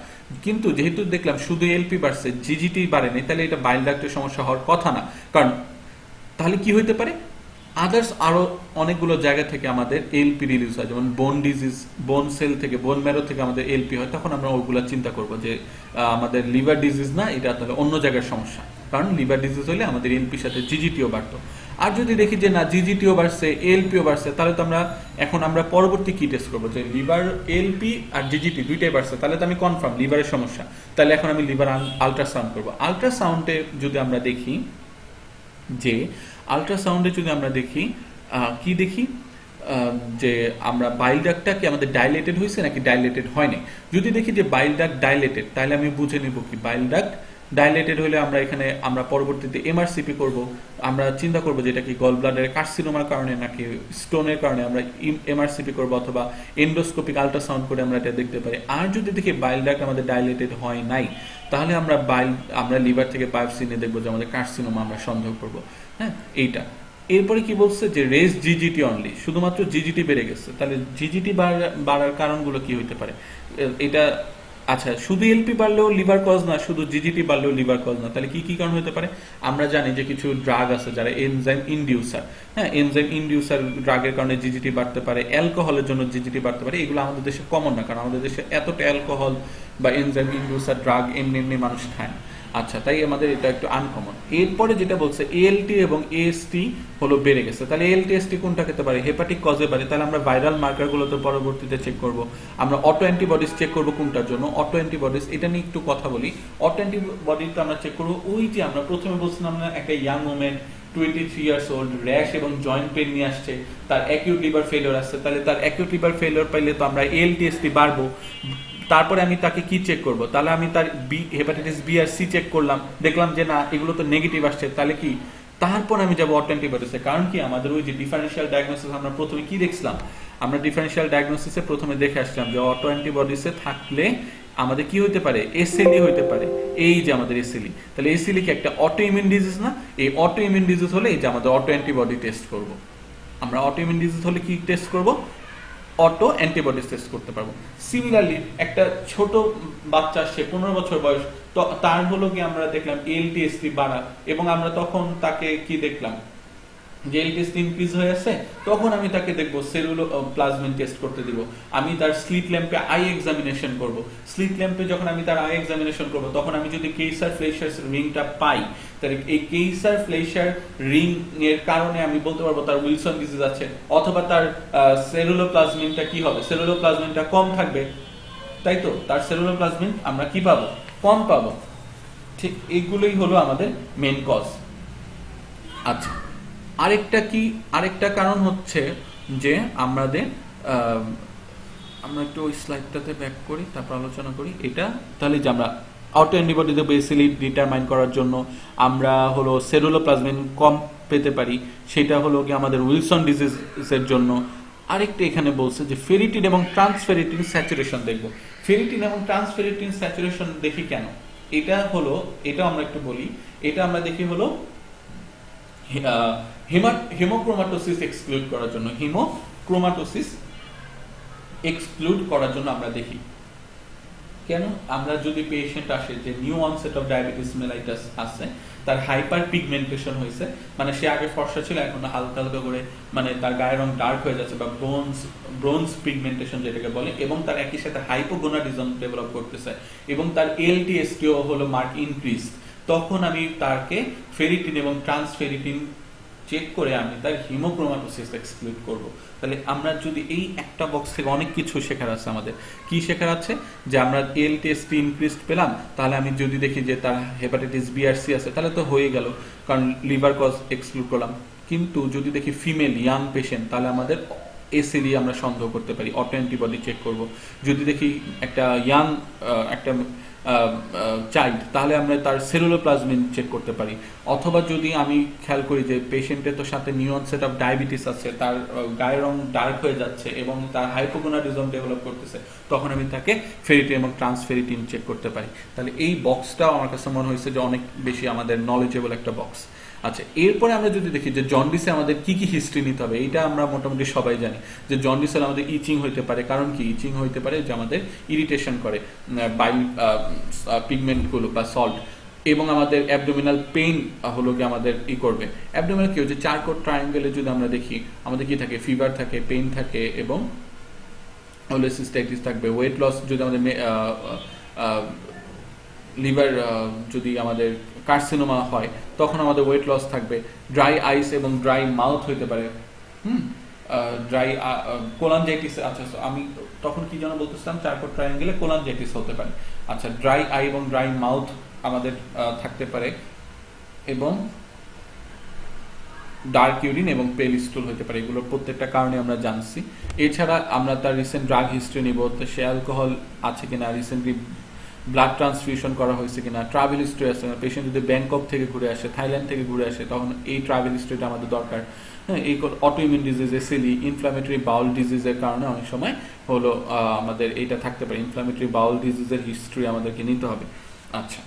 কিন্তু যেহেতু দেখলাম শুধু এলপি বাড়ছে, জিজিটি বাড়েনি, তাহলে এটা বাইল ডাক্টের সমস্যা হওয়ার কথা না। কারণ তাহলে কি হইতে পারে? আদার্স আরো অনেকগুলো জায়গা থেকে আমাদের এলপি রিলিজ হয়, যেমন বোন ডিজিজ, বোন সেল থেকে, বোন ম্যারো থেকে আমাদের এলপি হয়। তখন আমরা ওইগুলো চিন্তা করবো যে আমাদের লিভার ডিজিজ না, এটা তাহলে অন্য জায়গার সমস্যা। কারণ লিভার ডিজিজ হলে আমাদের এলপির সাথে জিজিটিও বাড়তো। আর যদি দেখি যে না, জিজিটিও বাড়ছে, এলপিও বাড়ছে, তাহলে তো আমরা পরবর্তী কি টেস্ট করবো? যে লিভার, এলপি আর জিজিটি দুইটাই বাড়ছে, তাহলে তো আমি কনফার্ম লিভারের সমস্যা। তাহলে এখন আমি লিভার আলট্রাসাউন্ড করবো। আলট্রাসাউন্ডে যদি আমরা দেখি যে কি দেখি যে আমরা বাইল ডাক্টটা কি আমাদের ডাইলেটেড হয়েছে নাকি ডাইলেটেড হয়নি। যদি দেখি যে বাইল ডাক্ট ডাইলেটেড, তাহলে আমি বুঝে নিব কি বাইল ডাক্ট ডাইলেটেড হলে আমরা এখানে আমরা পরবর্তীতে এমআরসিপি করব, আমরা চিন্তা করব যে এটা কি গল ব্লাডারের কার্সিনোমার কারণে নাকি স্টোনের কারণে, আমরা এমআরসিপি করব অথবা এন্ডোস্কোপিক আল্ট্রাসাউন্ড করে আমরা এটা দেখতে পারি। আর যদি দেখি বাইল ডাক্ট আমাদের ডাইলেটেড হয় নাই, তাহলে আমরা লিভার থেকে বায়োপসি নিয়ে দেখবো যে আমাদের কার্সিনোমা আমরা সন্দেহ করব। হ্যাঁ, এইটা। এরপরে কি বলছে যে রেস জিজিটি অনলি, শুধুমাত্র জিজিটি বেড়ে গেছে। তাহলে জিজিটি বাড়ার কারণগুলো কি হইতে পারে এটা? আচ্ছা, শুধু এলপি বাড়লেও লিভার কজ না, শুধু জিজিটি বাড়লেও লিভার কজ না, তাহলে কি কি কারণ হতে পারে? আমরা জানি যে কিছু ড্রাগ আছে যারা এনজাইম ইনডিউসার, হ্যাঁ, এনজাইম ইনডিউসার ড্রাগের কারণে জিজিটি বাড়তে পারে, অ্যালকোহলের জন্য জিজিটি বাড়তে পারে। এগুলো আমাদের দেশে কমন না, কারণ আমাদের দেশে এতটা অ্যালকোহল বা এনজাইম ইনডিউসার ড্রাগ এমনি মানুষ খায় না। আচ্ছা, তাই আমাদের এটা একটু আনকমন। এরপরে যেটা বলছে এএলটি এবং এএসটি হলো বেড়ে গেছে। তাহলে এএলটি এসটি কোনটা খেতে পারে? হেপাটিক কজে পারে। তাহলে আমরা ভাইরাল মার্কারগুলোতে পরবর্তীতে চেক করব। আমরা অটো অ্যান্টিবডিজ চেক করব কোনটার জন্য? অটো অ্যান্টিবডিজ, এটা নিয়ে একটু কথা বলি। অটো অ্যান্টিবডি তো আমরা চেক করব ওই যে আমরা প্রথমে বলছিলাম না, একটা young women 23 years old, rash এবং জয়েন্ট পেন নিয়ে আসছে, তার অ্যাকিউট লিভার ফেলিওর আসছে। তাহলে তার অ্যাকিউট লিভার ফেলিওর পাইলে তো আমরা এএলটি এসটি বাড়বো। তারপরে আমি তাকে কি চেক করব? তাহলে আমি তার হেপাটাইটিস বি আর সি চেক করলাম, দেখলাম যে না, এগুলো তো নেগেটিভ আসছে। তাহলে কি? তারপর আমি যাবো অটো অ্যান্টিবডিসে। কারণ কি, আমাদের ওই যে ডিফারেন্সিয়াল ডায়াগনোসিস আমরা প্রথমে কি দেখছিলাম? আমরা ডিফারেন্সিয়াল ডায়াগনোসিসে প্রথমে দেখে আসলাম যে অটো অ্যান্টিবডিসে থাকলে আমাদের কি হইতে পারে? এসএলই হইতে পারে। এই যে আমাদের এসএলই, তাহলে এসএলই কি একটা অটো ইমিউন ডিজিজ না? এই অটো ইমিউন ডিজিজ হলে এই যে আমাদের অটো অ্যান্টিবডি টেস্ট করব। আমরা অটো ইমিউন ডিজিজ হলে কি টেস্ট করব? অটো অ্যান্টিবডিজ টেস্ট করতে পারবো। সিমিলারলি একটা ছোট বাচ্চা, সে 15 বছর বয়স, তো তার হলো কি আমরা দেখলাম এএলটি এসটি বাড়া, এবং আমরা তখন তাকে কি দেখলাম যে এএলটি এসটি ইনক্রিজ হয়ে আছে, তখন আমি তাকে দেখবো সেলুলো প্লাজমিন টেস্ট করতে দিব। আমি তার স্লিট ল্যাম্পে আই এক্সামিনেশন করব। স্লিট ল্যাম্পে যখন আমি তার আই এক্সামিনেশন করব, তখন আমি যদি কেইসার ফ্লেশার রিংটা পাই, তাহলে এই কেইসার ফ্লেশার রিং এর কারণে আমি বলতে পারবো তার উইলসন ডিজিজ আছে, অথবা তার সেলুলোপ্লাজমিনটা কি হবে? সেলুলোপ্লাজমিনটা কম থাকবে, তাই তো? তার সেলুলোপ্লাজমিন আমরা কি পাবো? কম পাবো। ঠিক এইগুলোই হলো আমাদের মেন কজ। আচ্ছা, আরেকটা কারণ হচ্ছে যে আমাদের আমরা একটু ওই স্লাইডটাতে ব্যাক করি, তারপর আলোচনা করি এটা। তাহলে যে আমরা অটো অ্যান্টিবডি বেসিক্যালি ডিটারমাইন করার জন্য আমরা হলো সেলুলোপ্লাজমিন কম পেতে পারি, সেটা হলো কি আমাদের উইলসন ডিজিজের জন্য। আরেকটা এখানে বলছে যে ফেরিটিন এবং ট্রান্সফেরিটিন স্যাচুরেশন দেখব। ফেরিটিন এবং ট্রান্সফেরিটিন স্যাচুরেশন দেখি কেন? এটা আমরা একটু বলি। এটা আমরা দেখি হলো হেমোক্রোমাটোসিস এক্সক্লুড করার জন্য। হিমোক্রোমাটোসিস এক্সক্লুড করার জন্য আমরা দেখি। কেন? আমরা যদি পেশেন্ট আসে যে new onset of diabetes mellitus আছে, তার হাইপার পিগমেন্টেশন হয়েছে, মানে সে আগে ফর্সা ছিল, এখন হালকা হালকা করে মানে তার গায়ের রং ডার্ক হয়ে যাচ্ছে, বা ব্রোঞ্জ পিগমেন্টেশন যেটাকে বলে, এবং তার একই সাথে হাইপোগোনাডিজম ডেভেলপ করতেছে, এবং তার এএলটি এসটিও হলো মার্ক ইনক্রিজ, তখন আমি তাকে ফেরিটিন এবং ট্রান্সফেরিটিন চেক করে আমি তার হিমোক্রোমাটোসিস এক্সক্লুড করব। তাহলে আমরা যদি এই একটা বক্স থেকে অনেক কিছু শেখার আছে আমাদের। কি শেখার আছে? যে আমরা এএলটি এসটি ইনক্রিজ পেলাম, তাহলে আমি যদি দেখি যে তার হেপাটাইটিস বি আর সি আছে, তাহলে তো হয়ে গেল, কারণ লিভার কজ এক্সক্লুড করলাম। কিন্তু যদি দেখি ফিমেল ইয়াং পেশেন্ট, তাহলে আমাদের এসএলই আমরা সন্দেহ করতে পারি, অটো অ্যান্টিবডি চেক করব। যদি দেখি একটা ইয়াং একটা চাইল্ড, তাহলে আমরা তার সেলুলোপ্লাজমিন চেক করতে পারি। অথবা যদি আমি খেয়াল করি যে পেশেন্টের তো সাথে নিউ অনসেট অফ ডায়াবেটিস আছে, তার গায়ের রং ডার্ক হয়ে যাচ্ছে এবং তার হাইপোগোনাডিজম ডেভেলপ করতেছে, তখন আমি তাকে ফেরিটিন এবং ট্রান্সফেরিটিন চেক করতে পারি। তাহলে এই বক্সটাও আমার কাছে মনে হয়েছে যে অনেক বেশি আমাদের নলেজেবল একটা বক্স। আচ্ছা, এরপরে আমরা যদি দেখি যে জন্ডিসে আমাদের কি কি হিস্ট্রি নিতে হবে, এটা আমরা মোটামুটি সবাই জানি যে জন্ডিসে আমাদের ইচিং হইতে পারে। কারণ কি ইচিং হইতে পারে? যে আমাদের ইরিটেশন করে বাইল পিগমেন্টগুলো বা সল্ট, এবং আমাদের অ্যাবডোমিনাল পেইন হলো কি আমাদের করবে। অ্যাবডোমিনাল কি হচ্ছে? চারকোট ট্রায়াঙ্গেলে যদি আমরা দেখি আমাদের কি থাকে? ফিভার থাকে, পেইন থাকে, এবং সিস্টাইটিস থাকবে। ওয়েট লস যদি আমাদের লিভার যদি আমাদের কার্সিনোমা হয়, তখন আমাদের ওয়েট লস থাকবে। ড্রাই আইস এবং ড্রাই মাউথ হইতে পারে। Dry cholangitis. আচ্ছা, আমি তখন কি যেন বলতেছিলাম? চারকোট ট্রায়াঙ্গেলে কোলানজাইটিস হতে পারে। আচ্ছা, ড্রাই আই এবং ড্রাই মাউথ আমাদের থাকতে পারে, এবং ডার্ক ইউরিন এবং পেল স্টুল হতে পারে। এগুলোর প্রত্যেকটা কারণে আমরা জানছি। এছাড়া আমরা তার রিসেন্ট ড্রাগ হিস্ট্রি নিব, তো সে অ্যালকোহল আছে কিনা, রিসেন্টলি ব্লাড ট্রান্সফিউশন করা হয়েছে কিনা, ট্রাভেল হিস্ট্রি আছে না, পেশেন্ট যদি ব্যাংকক থেকে ঘুরে আসে, থাইল্যান্ড থেকে ঘুরে আসে, তখন এই ট্রাভেল হিস্ট্রিটা আমাদের দরকার। হ্যাঁ, এই অটোইমিউন ডিজিজ, এসিলি, ইনফ্লামেটরি বাউল ডিজিজের কারণে অনেক সময় হলো আমাদের এইটা থাকতে পারে, ইনফ্লামেটরি বাউল ডিজিজের হিস্ট্রি আমাদেরকে নিতে হবে। আচ্ছা,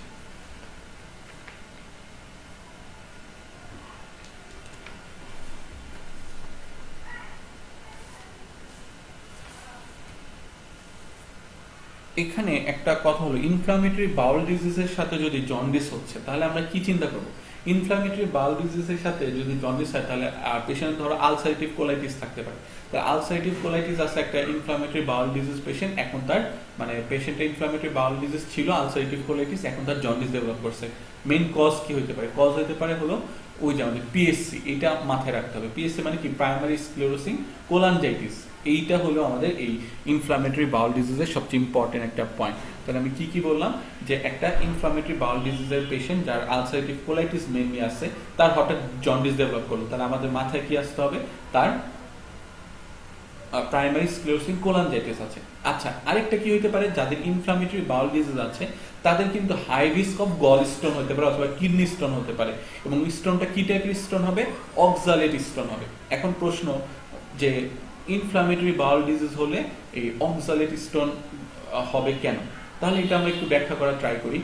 এখানে একটা কথা হলো, ইনফ্লামেটরি বাউল ডিজিজের সাথে যদি জন্ডিস হচ্ছে তাহলে আমরা কি চিন্তা করবো? ইনফ্লামেটরি বাউল ডিজিজের সাথে যদি জন্ডিস হয় তাহলে পেশেন্ট ধরো আলসারেটিভ কোলাইটিস থাকতে পারে। আলসারেটিভ কোলাইটিস আছে একটা ইনফ্লামেটরি বাউল ডিজিজ পেশেন্ট, এখন তার মানে পেশেন্টের ইনফ্লামেটরি বাউল ডিজিজ ছিল আলসারেটিভ কোলাইটিস, এখন তার জন্ডিস ডেভেলপ করছে। মেইন কজ কি হতে পারে? কজ হতে পারে হলো ওই যে আমাদের পিএসসি, এটা মাথায় রাখতে হবে। পিএসসি মানে কি? Primary sclerosing cholangitis. এইটা হলো আমাদের এই ইনফ্লামেটরি বাউল ডিজিজের সবচেয়ে ইম্পর্টেন্ট একটা পয়েন্ট। তাহলে আমি কি বললাম যে একটা ইনফ্লামেটরি বাউল ডিজিজের পেশেন্ট যার আলসারেটিভ কোলাইটিস মেইনলি আছে, তার হঠাৎ জন্ডিস ডেভেলপ করলো, তাহলে আমাদের মাথায় কি আসতে হবে? তার প্রাইমারি স্ক্লেরোসিং কোলানজাইটিস আছে। আচ্ছা, আরেকটা কি হতে পারে? যাদের ইনফ্লামেটরি বাউল ডিজিজ আছে তাদের কিন্তু high risk of gall stone হতে পারে অথবা কিডনি স্টোন হতে পারে, এবং স্টোনটা কি টাইপের স্টোন হবে? অক্সালেট স্টোন হবে। এখন প্রশ্ন যে ইনফ্লামেটরি বাউল ডিজিজ হলে এই অক্সালেট স্টোন হবে কেন? তাহলে এটা আমরা একটু ব্যাখ্যা করার ট্রাই করি।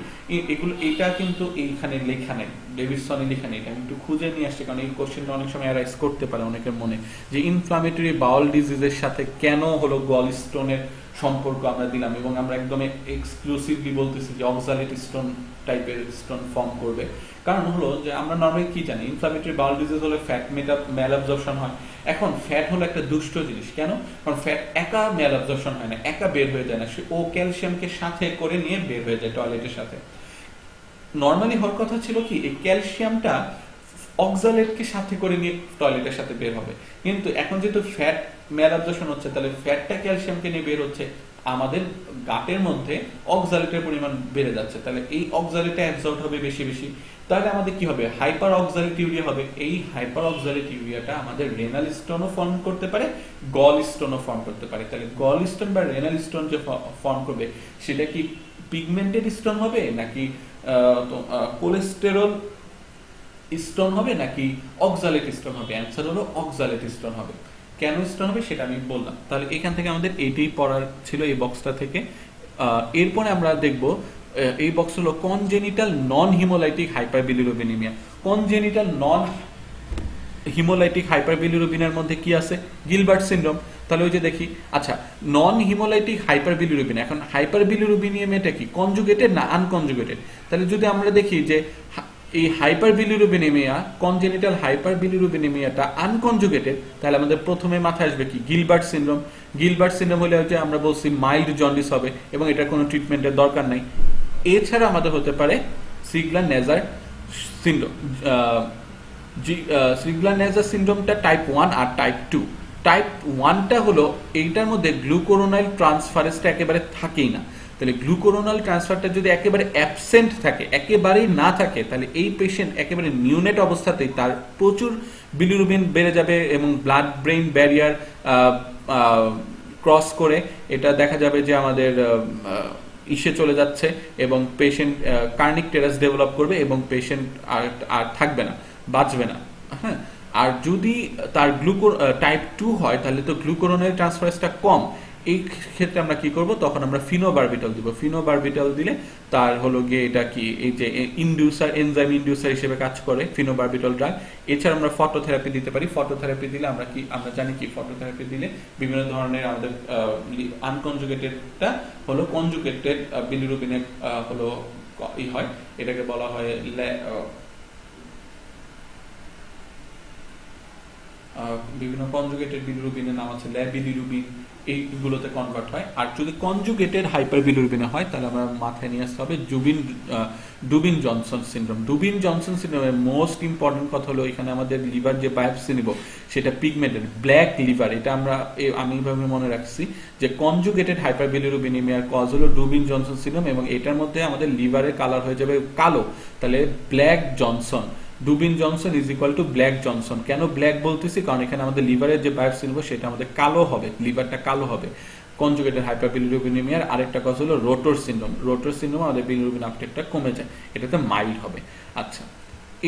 এটা কিন্তু এইখানে লেখা নেই, ডেভিডসনে লেখা নেই, আমি একটু খুঁজে নিয়ে আসছি, কারণ এই কোশ্চেনটা অনেক সময় অ্যারাইজ করতে পারে অনেকের মনে, যে ইনফ্লামেটরি বাউল ডিজিজের সাথে কেন হলো গল স্টোনের সম্পর্ক আমরা দিলাম, এবং আমরা একদম এক্সক্লুসিভলি বলতেছি যে অক্সালেট স্টোন টাইপের স্টোন ফর্ম করবে। কারণ হলো যে আমরা নর্মালি কি জানি, ইনফ্লামেটরি বাউল ডিজিজ হলে ফ্যাট ম্যাল অ্যাবজর্পশন হয়। এখন ফ্যাট হলো একটা দুষ্ট জিনিস, কেন? কারণ ফ্যাট একা ম্যাল অ্যাবজর্পশন হয় না, একা বের হয়ে যায় না, ও ক্যালসিয়ামকে সাথে করে নিয়ে বের হয়ে যায় টয়লেটের সাথে। নর্মালি হওয়ার কথা ছিল কি, এই ক্যালসিয়ামটা অক্সালেটকে সাথে করে নিয়ে টয়লেটের সাথে বের হবে, কিন্তু এখন যেহেতু ফ্যাট ম্যাল অ্যাবজর্পশন হচ্ছে, তাহলে ফ্যাটটা ক্যালসিয়ামকে নিয়ে বের হচ্ছে, আমাদের গাটের মধ্যে অক্সালেটের পরিমাণ বেড়ে যাচ্ছে, তাহলে এই অক্সালেটটা অ্যাবজর্ব হবে বেশি বেশি, তাহলে আমাদের কি হবে? হাইপার অক্সালেট ইউরিয়া হবে। এই হাইপার অক্সালেট ইউরিয়াটা আমাদের রেনাল স্টোনও ফর্ম করতে পারে, গল স্টোনও ফর্ম করতে পারে। তাহলে গল স্টোন বা রেনাল স্টোন যে ফর্ম করবে সেটা কি পিগমেন্টেড স্টোন হবে, নাকি কোলেস্টেরল স্টোন হবে, নাকি অক্সালেট স্টোন হবে? অ্যান্সার হলো অক্সালেট স্টোন হবে। কেন স্টোন হবে সেটা আমি বললাম। তাহলে এখান থেকে আমাদের এইটাই পড়ার ছিল এই বক্সটা থেকে। এরপরে আমরা দেখব এই বক্স হলো কনজেনিটাল নন হিমোলাইটিক হাইপারবিলিরুবিনেমিয়া। কনজেনিটাল নন হিমোলাইটিক হাইপারবিলিরুবিনের মধ্যে কি আছে? Gilbert syndrome. তাহলে ওই যে দেখি, আচ্ছা, নন হিমোলাইটিক হাইপারবিলিরুবিন, এখন হাইপারবিলিরুবিনিয়ামটা কি? কনজুগেটেড না আনকনজুগেটেড? তাহলে যদি আমরা দেখি যে এই হাইপারবিলিরুবিনেমিয়া, কনজেনিটাল হাইপারবিলিরুবিনেমিয়াটা আনকনজুগেটেড, তাহলে আমাদের প্রথমে মাথায় আসবে কি? Gilbert syndrome. গিলবার্ট সিনড্রোম হলে যে আমরা বলছি মাইল্ড জন্ডিস হবে এবং এটার কোনো ট্রিটমেন্টের দরকার নাই। এছাড়া আমাদের হতে পারে সিগলার নেজার সিনড্রোম। সিগলার নেজার সিনড্রোমটা টাইপ 1 আর টাইপ 2। টাইপ 1টা হলো এইটার মধ্যে গ্লুকোরোনাইল ট্রান্সফারেন্সটা একেবারে থাকেই না। তাহলে গ্লুকোরোনাল ট্রান্সফারটা যদি একেবারে অ্যাবসেন্ট থাকে, একেবারেই না থাকে, তাহলে এই পেশেন্ট একেবারে নিউনেট অবস্থাতেই তার প্রচুর বিলিরুবিন বেড়ে যাবে এবং ব্লাড ব্রেইন ব্যারিয়ার ক্রস করে এটা দেখা যাবে যে আমাদের ইসে চলে যাচ্ছে এবং পেশেন্ট কার্নিক টেরাস ডেভেলপ করবে এবং পেশেন্ট আর থাকবে না, বাঁচবে না। হ্যাঁ, আর যদি তার টাইপ 2 হয় তাহলে তো গ্লুকোরোনাইল ট্রান্সফারেন্সটা কম। এই ক্ষেত্রে আমরা কি করব? তখন আমরা ফিনোবারবিটাল দিব। ফিনোবারবিটাল দিলে তার হলো গিয়ে এটা কি, এই যে ইনডিউসার, এনজাইম ইনডিউসার হিসেবে কাজ করে ফিনোবারবিটাল ড্রাগ। এছাড়া আমরা ফটোথেরাপি দিতে পারি। ফটোথেরাপি দিলে আমরা জানি কি, ফটোথেরাপি দিলে বিভিন্ন ধরনের আমাদের আনকনজুগেটেডটা হলো কনজুগেটেড বিলিরুবিনের হলো ই হয়, এটাকে বলা হয় বিভিন্ন কনজুগেটেড বিলিরুবিনের নাম আছে ল্যাবিলিরুবিন, এইগুলোতে কনভার্ট হয়। আর যদি কনজুগেটেড হাইপারবিলিরুবিনে হয় তাহলে আমরা মাথায় নিয়ে আসতে হবে Dubin Johnson syndrome. Dubin Johnson সিনড্রোমের মোস্ট ইম্পর্টেন্ট কথা হলো এখানে আমাদের লিভার যে বায়োপসি নিব সেটা পিগমেন্টেড ব্ল্যাক লিভার। এটা আমি এইভাবে মনে রাখছি যে কনজুগেটেড হাইপারবিলিরুবিনেমিয়ার কজ হলো ডুবিন জনসন সিনড্রোম এবং এটার মধ্যে আমাদের লিভারের কালার হয়ে যাবে কালো, তাহলে black Johnson. ডুবিন Johnson is equal to black Johnson. কেন ব্ল্যাক বলতেছি? কারণ এখানে আমাদের লিভারের যে বায়োপসি নেব সেটা আমাদের কালো হবে, লিভারটা কালো হবে। কনজুগেটেড হাইপারবিলিরুবিনেমিয়ার আরেকটা কজ হলো রোটর সিনড্রোম। রোটর সিনড্রোম আমাদের বিলিরুবিন আপটেকটা কমে যায়, এটাতে মাইল্ড হবে। আচ্ছা,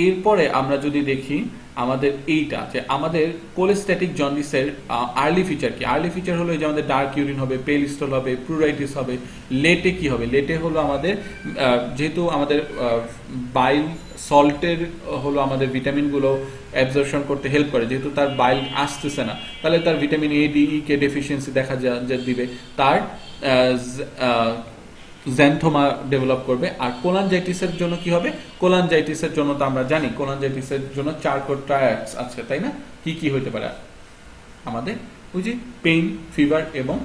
এরপরে আমরা যদি দেখি আমাদের এইটা যে আমাদের কোলেস্ট্যাটিক জন্ডিসের আর্লি ফিচার কি। আর্লি ফিচার হলো যে আমাদের ডার্ক ইউরিন হবে, পেল স্টোল হবে, প্লুরাইটিস হবে। লেটে কি হবে? লেটে হলো আমাদের যেহেতু আমাদের বাইল সল্টের হলো আমাদের ভিটামিনগুলো অ্যাবজর্পশন করতে হেল্প করে, যেহেতু তার বাইল আসতেছে না, তাহলে তার vitamin A D E K deficiency দেখা যা দিবে, তার জ্যান্থোমা ডেভেলপ করবে। আর কোলানজাইটিসের জন্য কি হবে? কোলানজাইটিসের জন্য তো আমরা জানি কোলানজাইটিসের জন্য চারকোট ট্রায়াডস আছে, তাই না? কি কি হইতে পারে আমাদের? ওই যে পেইন, ফিভার এবং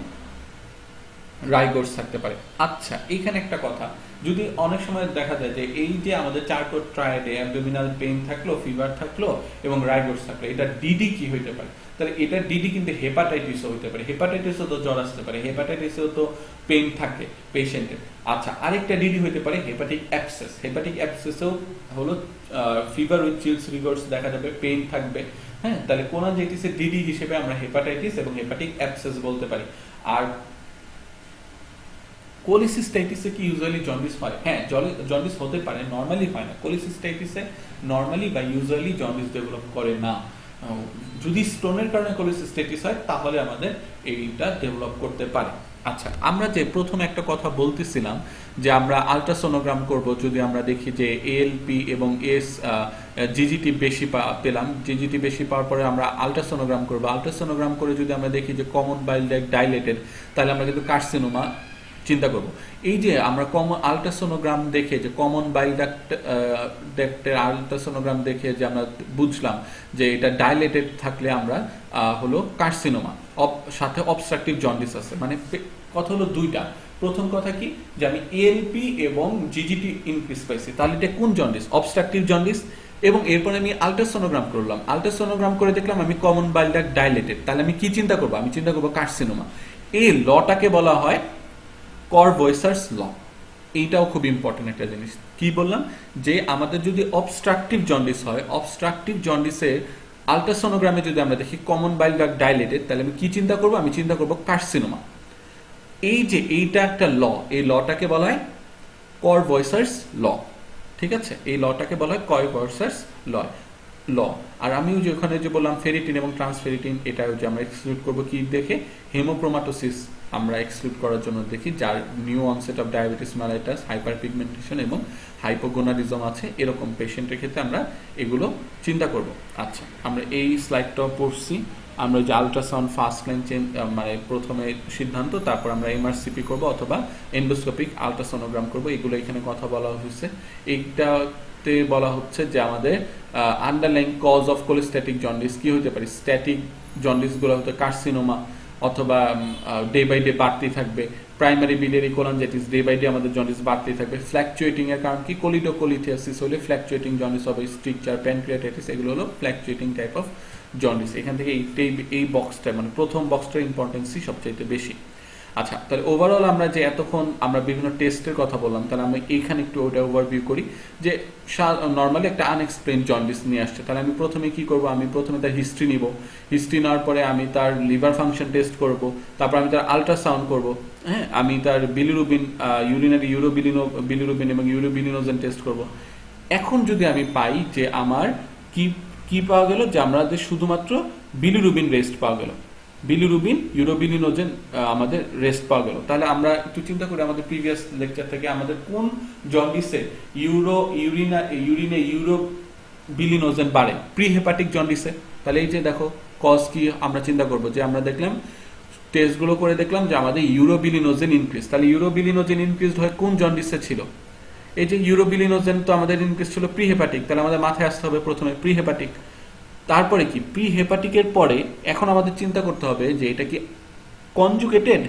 রাইগোর্স থাকতে পারে। আচ্ছা, এইখানে একটা কথা, যদি অনেক সময় দেখা যায় যে এই যে আমাদের চারকোট ট্রায়াডে অ্যাবডোমিনাল পেইন থাকলো, ফিভার থাকলো এবং রাইগোর্স থাকলো, এটা ডিডি কি হইতে পারে? তাহলে এটা ডিডি কিন্তু হেপাটাইটিসও হইতে পারে। হেপাটাইটিসও তো জ্বর আসতে পারে, হেপাটাইটিসেও তো পেইন থাকে পেশেন্টের। আচ্ছা, আরেকটা ডিডি হইতে পারে হেপাটিক অ্যাবসেস। হেপাটিক অ্যাবসেসেও হলো ফিভার উইথ চিলস, রিগোর্স দেখা যাবে, পেইন থাকবে। হ্যাঁ, তাহলে কোলানজাইটিসের ডিডি হিসেবে আমরা হেপাটাইটিস এবং হেপাটিক অ্যাবসেস বলতে পারি। আর কোলিসিস্টাইটিসে কি ইউজুয়ালি জন্ডিস হয়? হ্যাঁ, জন্ডিস হতে পারে, নর্মালি হয় না। কোলিসিস্টাইটিসে নর্মালি বা ইউজুয়ালি জন্ডিস ডেভেলপ করে না। যদি স্টোনের কারণে কোলিসিস্টাইটিস হয় তাহলে আমাদের এইটা ডেভেলপ করতে পারে। আচ্ছা, আমরা যে প্রথম একটা কথা বলতেছিলাম যে আমরা আলট্রাসোনোগ্রাম করব, যদি আমরা দেখি যে এএলপি এবং এস জিজিটি বেশি পেলাম, জিজিটি বেশি পাওয়ার পরে আমরা আলট্রাসোনোগ্রাম করব। আলট্রাসোনোগ্রাম করে যদি আমরা দেখি যে কমন বাইল ডাক্ট ডাইলেটেড, তাহলে আমরা কিন্তু কার্সিনোমা চিন্তা করব। এই যে আমরা আলট্রাসোনোগ্রাম দেখে যে কমন বাইল ডাক্টের আলট্রাসোনোগ্রাম দেখে যে আমরা বুঝলাম যে এটা ডাইলেটেড থাকলে আমরা হলো কার্সিনোমা, সাথে অবস্ট্রাকটিভ জন্ডিস আছে। মানে কথা হলো দুইটা। প্রথম কথা কি যে আমি এএলপি এবং জিজিটি ইনক্রিজ পাইছি, তাহলে এটা কোন জন্ডিস? Obstructive jaundice. এবং এরপরে আমি আলট্রাসোনোগ্রাম করলাম, আলট্রাসোনোগ্রাম করে দেখলাম আমি কমন বাইল ডাক্ট ডাইলেটেড, তাহলে আমি কি চিন্তা করবো? আমি চিন্তা করবো কার্সিনোমা। এই লটাকে বলা হয় কর-ভয়েসার্স ল। এইটাও খুব ইম্পর্টেন্ট একটা জিনিস। কি বললাম? যে আমাদের যদি অবস্ট্রাকটিভ জন্ডিস হয়, অবস্ট্রাকটিভ জন্ডিসে আলট্রাসোনোগ্রামে যদি আমরা দেখি কমন বাইল ডাক্ট ডাইলেটেড, তাহলে আমি কি চিন্তা করবো? আমি চিন্তা করবো কার্সিনোমা। এই যে এইটা একটা ল, এই লটাকে বলা হয় কর-ভয়েসার্স ল। ঠিক আছে, এই লটাকে বলা হয় কর-ভয়েসার্স ল। আর আমি যে ওখানে যে বললাম ফেরিটিন এবং ট্রান্সফেরিটিন, এটা যে আমরা এক্সক্লুড করবো কি দেখে? হেমোক্রোমাটোসিস আমরা এক্সক্লুড করার জন্য দেখি, যার new onset of diabetes mellitus, hyper pigmentation এবং হাইপোগোনাডিজম আছে, এরকম পেশেন্টের ক্ষেত্রে আমরা এগুলো চিন্তা করব। আচ্ছা, আমরা এই স্লাইডটাও পড়ছি। আমরা যে আলট্রাসাউন্ড ফার্স্ট লাইন চেঞ্জ, মানে প্রথমে সিদ্ধান্ত, তারপর আমরা এমআরসিপি করব অথবা এন্ডোস্কোপিক আলট্রাসোনোগ্রাম করব, এগুলো এখানে কথা বলা হয়েছে। এইটাতে বলা হচ্ছে যে আমাদের underlying cause of cholestatic jaundice কি হতে পারে? স্ট্যাটিক জন্ডিসগুলো হতে কার্সিনোমা, অথবা ডে বাই ডে বাড়তেই থাকবে। Primary biliary cholangitis, day by day আমাদের জন্ডিস বাড়তেই থাকবে। ফ্ল্যাকচুয়েটিং এর কারণ কি? কোলিডোকোলিথিয়াসিস হলে ফ্ল্যাকচুয়েটিং জন্ডিস হবে। স্ট্রিকচার, প্যানক্রিয়াটাইটিস, এগুলো হলো ফ্ল্যাকচুয়েটিং টাইপ অফ জন্ডিস। এখান থেকে এই বক্সটা, মানে প্রথম বক্সটার ইম্পর্টেন্সই সবচাইতে বেশি। আচ্ছা, তাহলে ওভারঅল আমরা যে এতক্ষণ আমরা বিভিন্ন টেস্টের কথা বললাম, তাহলে আমরা এইখানে একটু ওটা ওভারভিউ করি। যে নর্মালি একটা আনএক্সপ্লেন জন্ডিস নিয়ে আসছে, তাহলে আমি প্রথমে কি করব? আমি প্রথমে তার হিস্ট্রি নিব। হিস্ট্রি নেওয়ার পরে আমি তার লিভার ফাংশন টেস্ট করব, তারপর আমি তার আলট্রাসাউন্ড করব। হ্যাঁ, আমি তার বিলিরুবিন, ইউরিনারি বিলিরুবিন এবং ইউরোবিলিনোজেন টেস্ট করব। এখন যদি আমি পাই যে আমার কি পাওয়া গেল, যে আমাদের শুধুমাত্র বিলিরুবিন রেস্ট পাওয়া গেল, বিলিরুবিন, ইউরোবিলিনোজেন আমাদের রেস্ট পাওয়া গেল, তাহলে আমরা একটু চিন্তা করি আমাদের প্রিভিয়াস লেকচার থেকে আমাদের কোন জন্ডিসে ইউরিনে ইউরোবিলিনোজেন বাড়ে? প্রি হেপাটিক জন্ডিসে। তাহলে এই যে দেখো কজ কি আমরা চিন্তা করব, যে আমরা দেখলাম টেস্টগুলো করে দেখলাম যে আমাদের ইউরোবিলিনোজেন ইনক্রিজ। তাহলে ইউরোবিলিনোজেন ইনক্রিজ হয় কোন জন্ডিসে ছিল? এই যে ইউরোবিলিনোজেন তো আমাদের ইনক্রিজ ছিল প্রি হেপাটিক, তাহলে আমাদের মাথায় আসতে হবে প্রথমে প্রি হেপাটিক। তারপরে কি? প্রি হেপাটিকের পরে এখন আমাদের চিন্তা করতে হবে যে এটা কি কনজুগেটেড?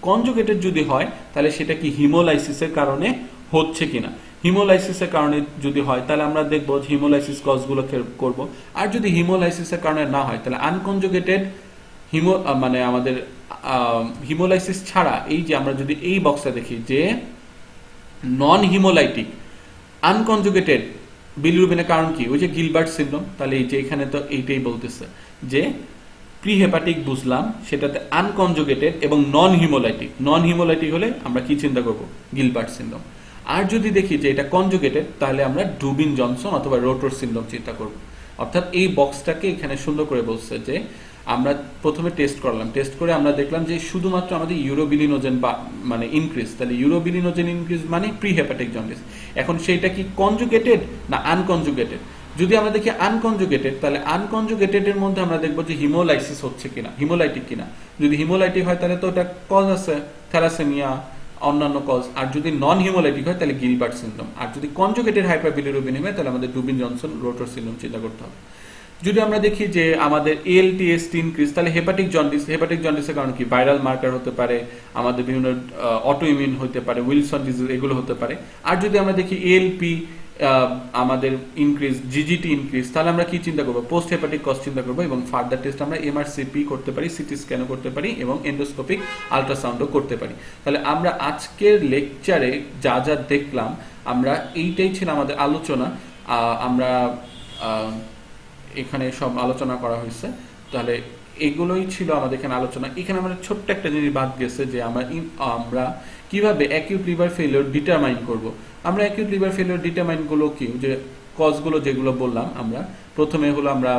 কনজুগেটেড যদি হয় তাহলে সেটা কি হিমোলাইসিসের কারণে হচ্ছে কিনা। হিমোলাইসিসের কারণে যদি হয় তাহলে আমরা দেখবো হিমোলাইসিস কজগুলো করব। আর যদি হিমোলাইসিসের কারণে না হয় তাহলে আনকনজুগেটেড মানে আমাদের হিমোলাইসিস ছাড়া, এই যে আমরা যদি এই বক্সটা দেখি যে নন হিমোলাইটিক আনকনজুগেটেড বিলিরুবিনের কারণ কি? ওই যে গিলবার্ট সিনড্রোম। তাহলে এই যে এখানে তো এইটাই বলতেছে যে প্রি হেপাটিক বুঝলাম, সেটাতে আনকনজুগেটেড এবং নন হিমোলাইটিক। নন হিমোলাইটিক হলে আমরা কি চিন্তা করব? Gilbert syndrome. আর যদি দেখি যে এটা কনজুগেটেড, তাহলে আমরা ডুবিন জনসন অথবা রোটর সিনড্রোম চিন্তা করব। অর্থাৎ এই বক্সটাকে এখানে সুন্দর করে বলছে যে আমরা প্রথমে টেস্ট করলাম, টেস্ট করে আমরা দেখলাম যে শুধুমাত্র আমাদের ইউরোবিলিনোজেন মানে ইনক্রিজ, তাহলে ইউরোবিলিনোজেন ইনক্রিজ মানে প্রি হেপাটিক জন্ডিস। এখন সেইটা কি কনজুগেটেড না আনকনজুগেটেড? যদি আমরা দেখি আনকনজুগেটেড, তাহলে আনকনজুগেটেড এর মধ্যে আমরা দেখবো যে হিমোলাইসিস হচ্ছে কিনা, হিমোলাইটিক কিনা। যদি হিমোলাইটিক হয় তাহলে তো ওটা কজ আছে থ্যালাসেমিয়া, অন্যান্য কজ। আর যদি নন হিমোলাইটিক হয় তাহলে গিলবার্ট সিনড্রোম। আর যদি কনজুগেটেড হাইপারবিলিরুবিনেমিয়া, তাহলে আমাদের ডুবিন জনসন রোটর সিনড্রোম চিন্তা করতে হবে। যদি আমরা দেখি যে আমাদের এএলটিএসটি ইনক্রিজ, তাহলে হেপাটিক জন্ডিস। হেপাটিক জন্ডিসের কারণে কি? ভাইরাল মার্কার হতে পারে, আমাদের বিভিন্ন অটোইমিউন হতে পারে, উইলসন ডিজিজ, এগুলো হতে পারে। আর যদি আমরা দেখি এএলপি আমাদের ইনক্রিজ, জিজিটি ইনক্রিজ, তাহলে আমরা কি চিন্তা করবো? পোস্ট হেপাটিক কজ চিন্তা করবো। এবং ফার্দার টেস্ট আমরা এমআরসিপি করতে পারি, সিটি স্ক্যানও করতে পারি এবং এন্ডোস্কোপিক আলট্রাসাউন্ডও করতে পারি। তাহলে আমরা আজকের লেকচারে যা যা দেখলাম, আমরা এইটাই ছিল আমাদের আলোচনা। আমরা এখানে সব আলোচনা করা হয়েছে। তাহলে এগুলোই ছিল আমাদের এখানে আলোচনা। এখানে আমাদের ছোট্ট একটা জিনিস বাদ গেছে যে আমরা কিভাবে অ্যাকিউট লিভার ফেলিওর ডিটারমাইন করব। আমরা অ্যাকিউট লিভার ফেলিওর ডিটারমাইন গুলো কি, যে কজগুলো যেগুলো বললাম, আমরা প্রথমে হলো আমরা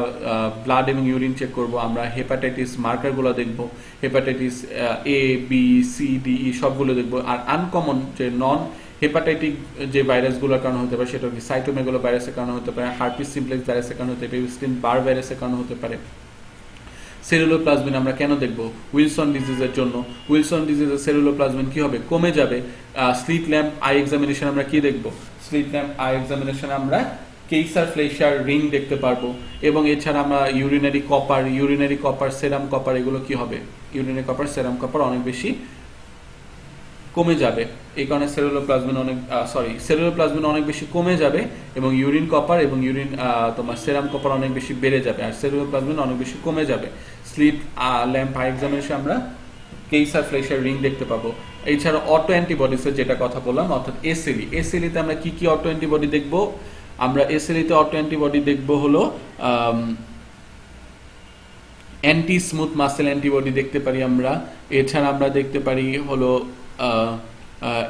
ব্লাড এবং ইউরিন চেক করব, আমরা হেপাটাইটিস মার্কারগুলো দেখব, hepatitis A B C D E সবগুলো দেখব। আর আনকমন যে নন হেপাটাইটিক যে ভাইরাসগুলোর কারণে হতে পারে, সেটা কি সাইটোমেগালো ভাইরাসের কারণে হতে পারে, হার্পিস সিমপ্লেক্স ভাইরাসের কারণে হতে পারে, স্টিন বার ভাইরাসের কারণে হতে পারে। সেলুলোপ্লাজমিন আমরা কেন দেখব? উইলসন ডিজিজের জন্য। উইলসন ডিজিজের সেলুলোপ্লাজমিন কি হবে? কমে যাবে। স্লিট ল্যাম্প আই এক্সামিনেশন আমরা কি দেখব? স্লিট ল্যাম্প আই এক্সামিনেশন আমরা কেইসার ফ্লেশার রিং দেখতে পারবো। এবং এছাড়া আমরা ইউরিনারি কপার, সেরাম কপার, এগুলো কি হবে? ইউরিনারি কপার, সেরাম কপার অনেক বেশি কমে যাবে। এই কারণে সেলুলোপ্লাজমিন অনেক বেশি কমে যাবে এবং ইউরিন কপার এবং তোমার সেরাম কপার অনেক বেশি বেড়ে যাবে, আর সেলুলোপ্লাজমিন অনেক বেশি কমে যাবে। স্লিট ল্যাম্প আই এক্সামিনেশন আমরা কেইসার ফ্লেশার রিং দেখতে পাবো। এছাড়া অটো অ্যান্টিবডিসের যেটা কথা বললাম, অর্থাৎ এসএলই। এসএলইতে আমরা কি কি অটো অ্যান্টিবডি দেখব? আমরা এসএলইতে অটো অ্যান্টিবডি দেখব হলো অ্যান্টি স্মুথ মাসেল অ্যান্টিবডি দেখতে পারি আমরা। এছাড়া আমরা দেখতে পারি হলো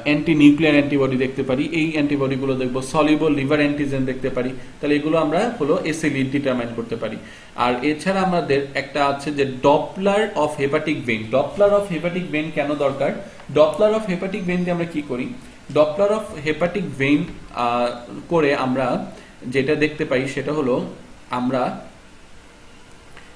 অ্যান্টি নিউক্লিয়ার অ্যান্টিবডি দেখতে পারি। এই অ্যান্টিবডিগুলো দেখবো। সলিউবল লিভার অ্যান্টিজেন দেখতে পারি। তাহলে এগুলো আমরা হলো এসএলই ডিটারমাইন করতে পারি। আর এছাড়া আমাদের একটা আছে যে Doppler of hepatic vein. Doppler of hepatic vein কেন দরকার? ডপলার অফ হেপাটিক ভেইন দিয়ে আমরা কি করি? ডপলার অফ হেপাটিক ভেইন করে আমরা যেটা দেখতে পাই সেটা হলো, আমরা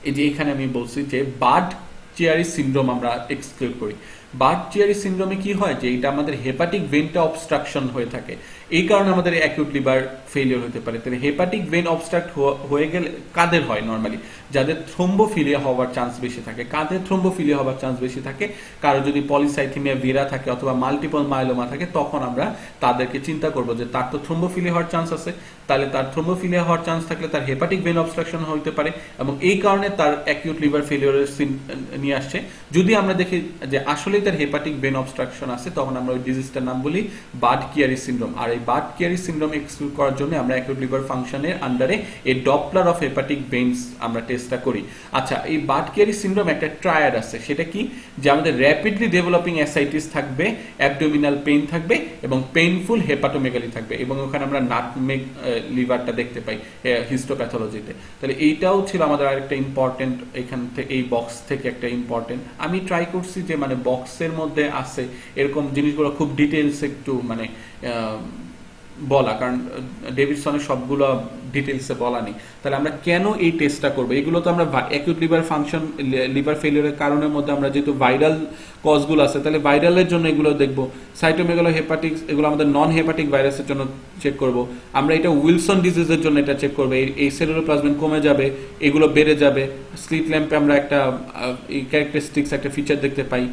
এই যে এখানে আমি বলছি যে বার্ড চিয়ারি সিনড্রোম আমরা এক্সক্লুড করি। বার্ড চিয়ারি সিনড্রোমে কি হয়? যে এটা আমাদের হেপাটিক ভেইনটা অবস্ট্রাকশন হয়ে থাকে, এই কারণে আমাদের অ্যাকিউট লিভার ফেলিওর হতে পারে। তাহলে হেপাটিক ভেইন অবস্ট্রাক্ট হয়ে গেলে কাদের হয়? নর্মালি যাদের থ্রোম্বোফিলিয়া হওয়ার চান্স বেশি থাকে। কাদের থ্রোম্বোফিলিয়া হওয়ার চান্স বেশি থাকে? কারো যদি পলিসাইথেমিয়া ভিরা থাকে অথবা মাল্টিপল মাইলোমা থাকে, তখন আমরা তাদেরকে চিন্তা করব যে তার তো থ্রোম্বোফিলিয়া হওয়ার চান্স আছে। তাহলে তার থ্রোম্বোফিলিয়া হওয়ার চান্স থাকলে তার হেপাটিক ভেইন অবস্ট্রাকশন হতে পারে এবং এই কারণে তার অ্যাকিউট লিভার ফেলিওরের নিয়ে আসছে। যদি আমরা দেখি যে আসলে তার হেপাটিক ভেইন অবস্ট্রাকশন আছে, তখন আমরা ওই ডিজিজটার নাম বলি বার্ড চিয়ারি সিনড্রোম। আর এই বার্ড চিয়ারি সিনড্রোম এক্সক্লুড করার জন্য আমরা অ্যাকিউট লিভার ফাংশনের আন্ডারে এই ডপলার অফ হেপাটিক ভেইনস আমরা টেস্টটা করি। আচ্ছা, এই বার্ড চিয়ারি সিনড্রোম একটা ট্রায়াড আছে। সেটা কি? যে আমাদের র্যাপিডলি ডেভেলপিং অ্যাসাইটিস থাকবে, অ্যাবডোমিনাল পেইন থাকবে এবং পেইনফুল হেপাটোমেগালি থাকবে, এবং ওখানে আমরা নাটমেগ লিভারটা দেখতে পাই হিস্টোপ্যাথোলজিতে। তাহলে এইটাও ছিল আমাদের আরেকটা ইম্পর্টেন্ট, এখান থেকে এই বক্স থেকে একটা ইম্পর্টেন্ট। আমি ট্রাই করছি যে মানে বক্সের মধ্যে আছে এরকম জিনিসগুলো খুব ডিটেলস একটু মানে বলা, কারণ ডেভিডসনের সবগুলো ডিটেলসে বলা নেই। তাহলে আমরা কেন এই টেস্টটা করবো? এগুলো তো আমরা অ্যাকিউট লিভার ফাংশন, লিভার ফেলিওরের কারণের মধ্যে আমরা যেহেতু ভাইরাল কজগুলো আছে, তাহলে ভাইরালের জন্য এগুলো দেখবো। সাইটোমেগালো হেপাটিক্স, এগুলো আমাদের নন হেপাটিক ভাইরাসের জন্য চেক করব। আমরা এটা উইলসন ডিজিজের জন্য এটা চেক করবো। এই সেলুলোপ্লাজমিন কমে যাবে, এগুলো বেড়ে যাবে। স্লিট ল্যাম্পে আমরা একটা ক্যারেক্টারিস্টিক্স, একটা ফিচার দেখতে পাই।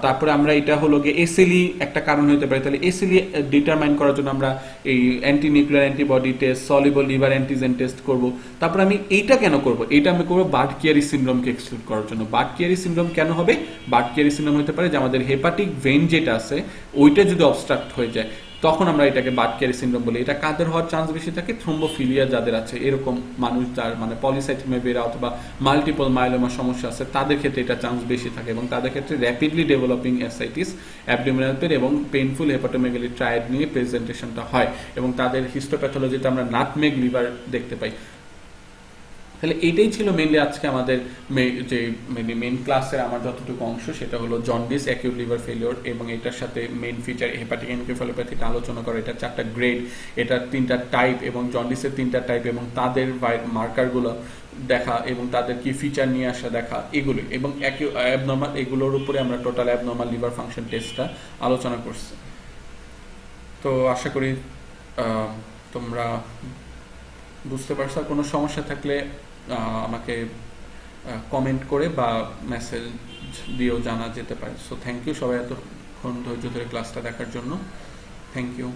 তারপরে আমরা এটা হলো গিয়ে এসএলই একটা কারণ হতে পারে। তাহলে এসএলই ডিটারমাইন করার জন্য আমরা এই anti nuclear antibody test, soluble liver antigen test করব। তারপর আমি এইটা কেন করব? এইটা আমি করবো বার্ড চিয়ারি সিনড্রোমকে এক্সক্লুড করার জন্য। বার্ড চিয়ারি সিনড্রোম কেন হবে? বার্ড চিয়ারি সিনড্রোম হতে পারে যে আমাদের হেপাটিক ভেইন যেটা আছে ওইটা যদি অবস্ট্রাক্ট হয়ে যায়, তখন আমরা এটাকে বার্ড-ক্যারি সিনড্রোম বলি। এটা কাদের হওয়ার চান্স বেশি থাকে? থ্রোম্বোফিলিয়া যাদের আছে, এরকম মানুষ যার মানে পলিসাইথেমিয়া বেরা অথবা মাল্টিপল মাইলোমা সমস্যা আছে, তাদের ক্ষেত্রে এটা চান্স বেশি থাকে এবং তাদের ক্ষেত্রে rapidly developing ascites, abdominal pain এবং পেইনফুল হেপাটোমেগালি ট্রায়াড নিয়ে প্রেজেন্টেশনটা হয় এবং তাদের হিস্টোপ্যাথোলজিতে আমরা নাটমেগ লিভার দেখতে পাই। তাহলে এটাই ছিল মেইনলি আজকে আমাদের যে মেইন ক্লাসের আমার যতটুকু অংশ, সেটা হলো জন্ডিস, অ্যাকিউট লিভার ফেলিওর এবং এটার সাথে মেইন ফিচার হেপাটিক এনকেফালোপ্যাথিটা আলোচনা করা, এটা 4টা গ্রেড, এটার 3টা টাইপ এবং জন্ডিসের 3টা টাইপ এবং তাদের মার্কারগুলো দেখা এবং তাদের কি ফিচার নিয়ে আসা দেখা, এগুলো এবং অ্যাবনর্মাল, এগুলোর উপরে আমরা টোটাল অ্যাবনর্মাল লিভার ফাংশন টেস্টটা আলোচনা করছি। তো আশা করি তোমরা বুঝতে পারছো। আর কোনো সমস্যা থাকলে আমাকে কমেন্ট করে বা মেসেজ দিয়েও জানা যেতে পারে। সো থ্যাংক ইউ সবাই এতক্ষণ ধৈর্য ধরে ক্লাসটা দেখার জন্য। Thank you.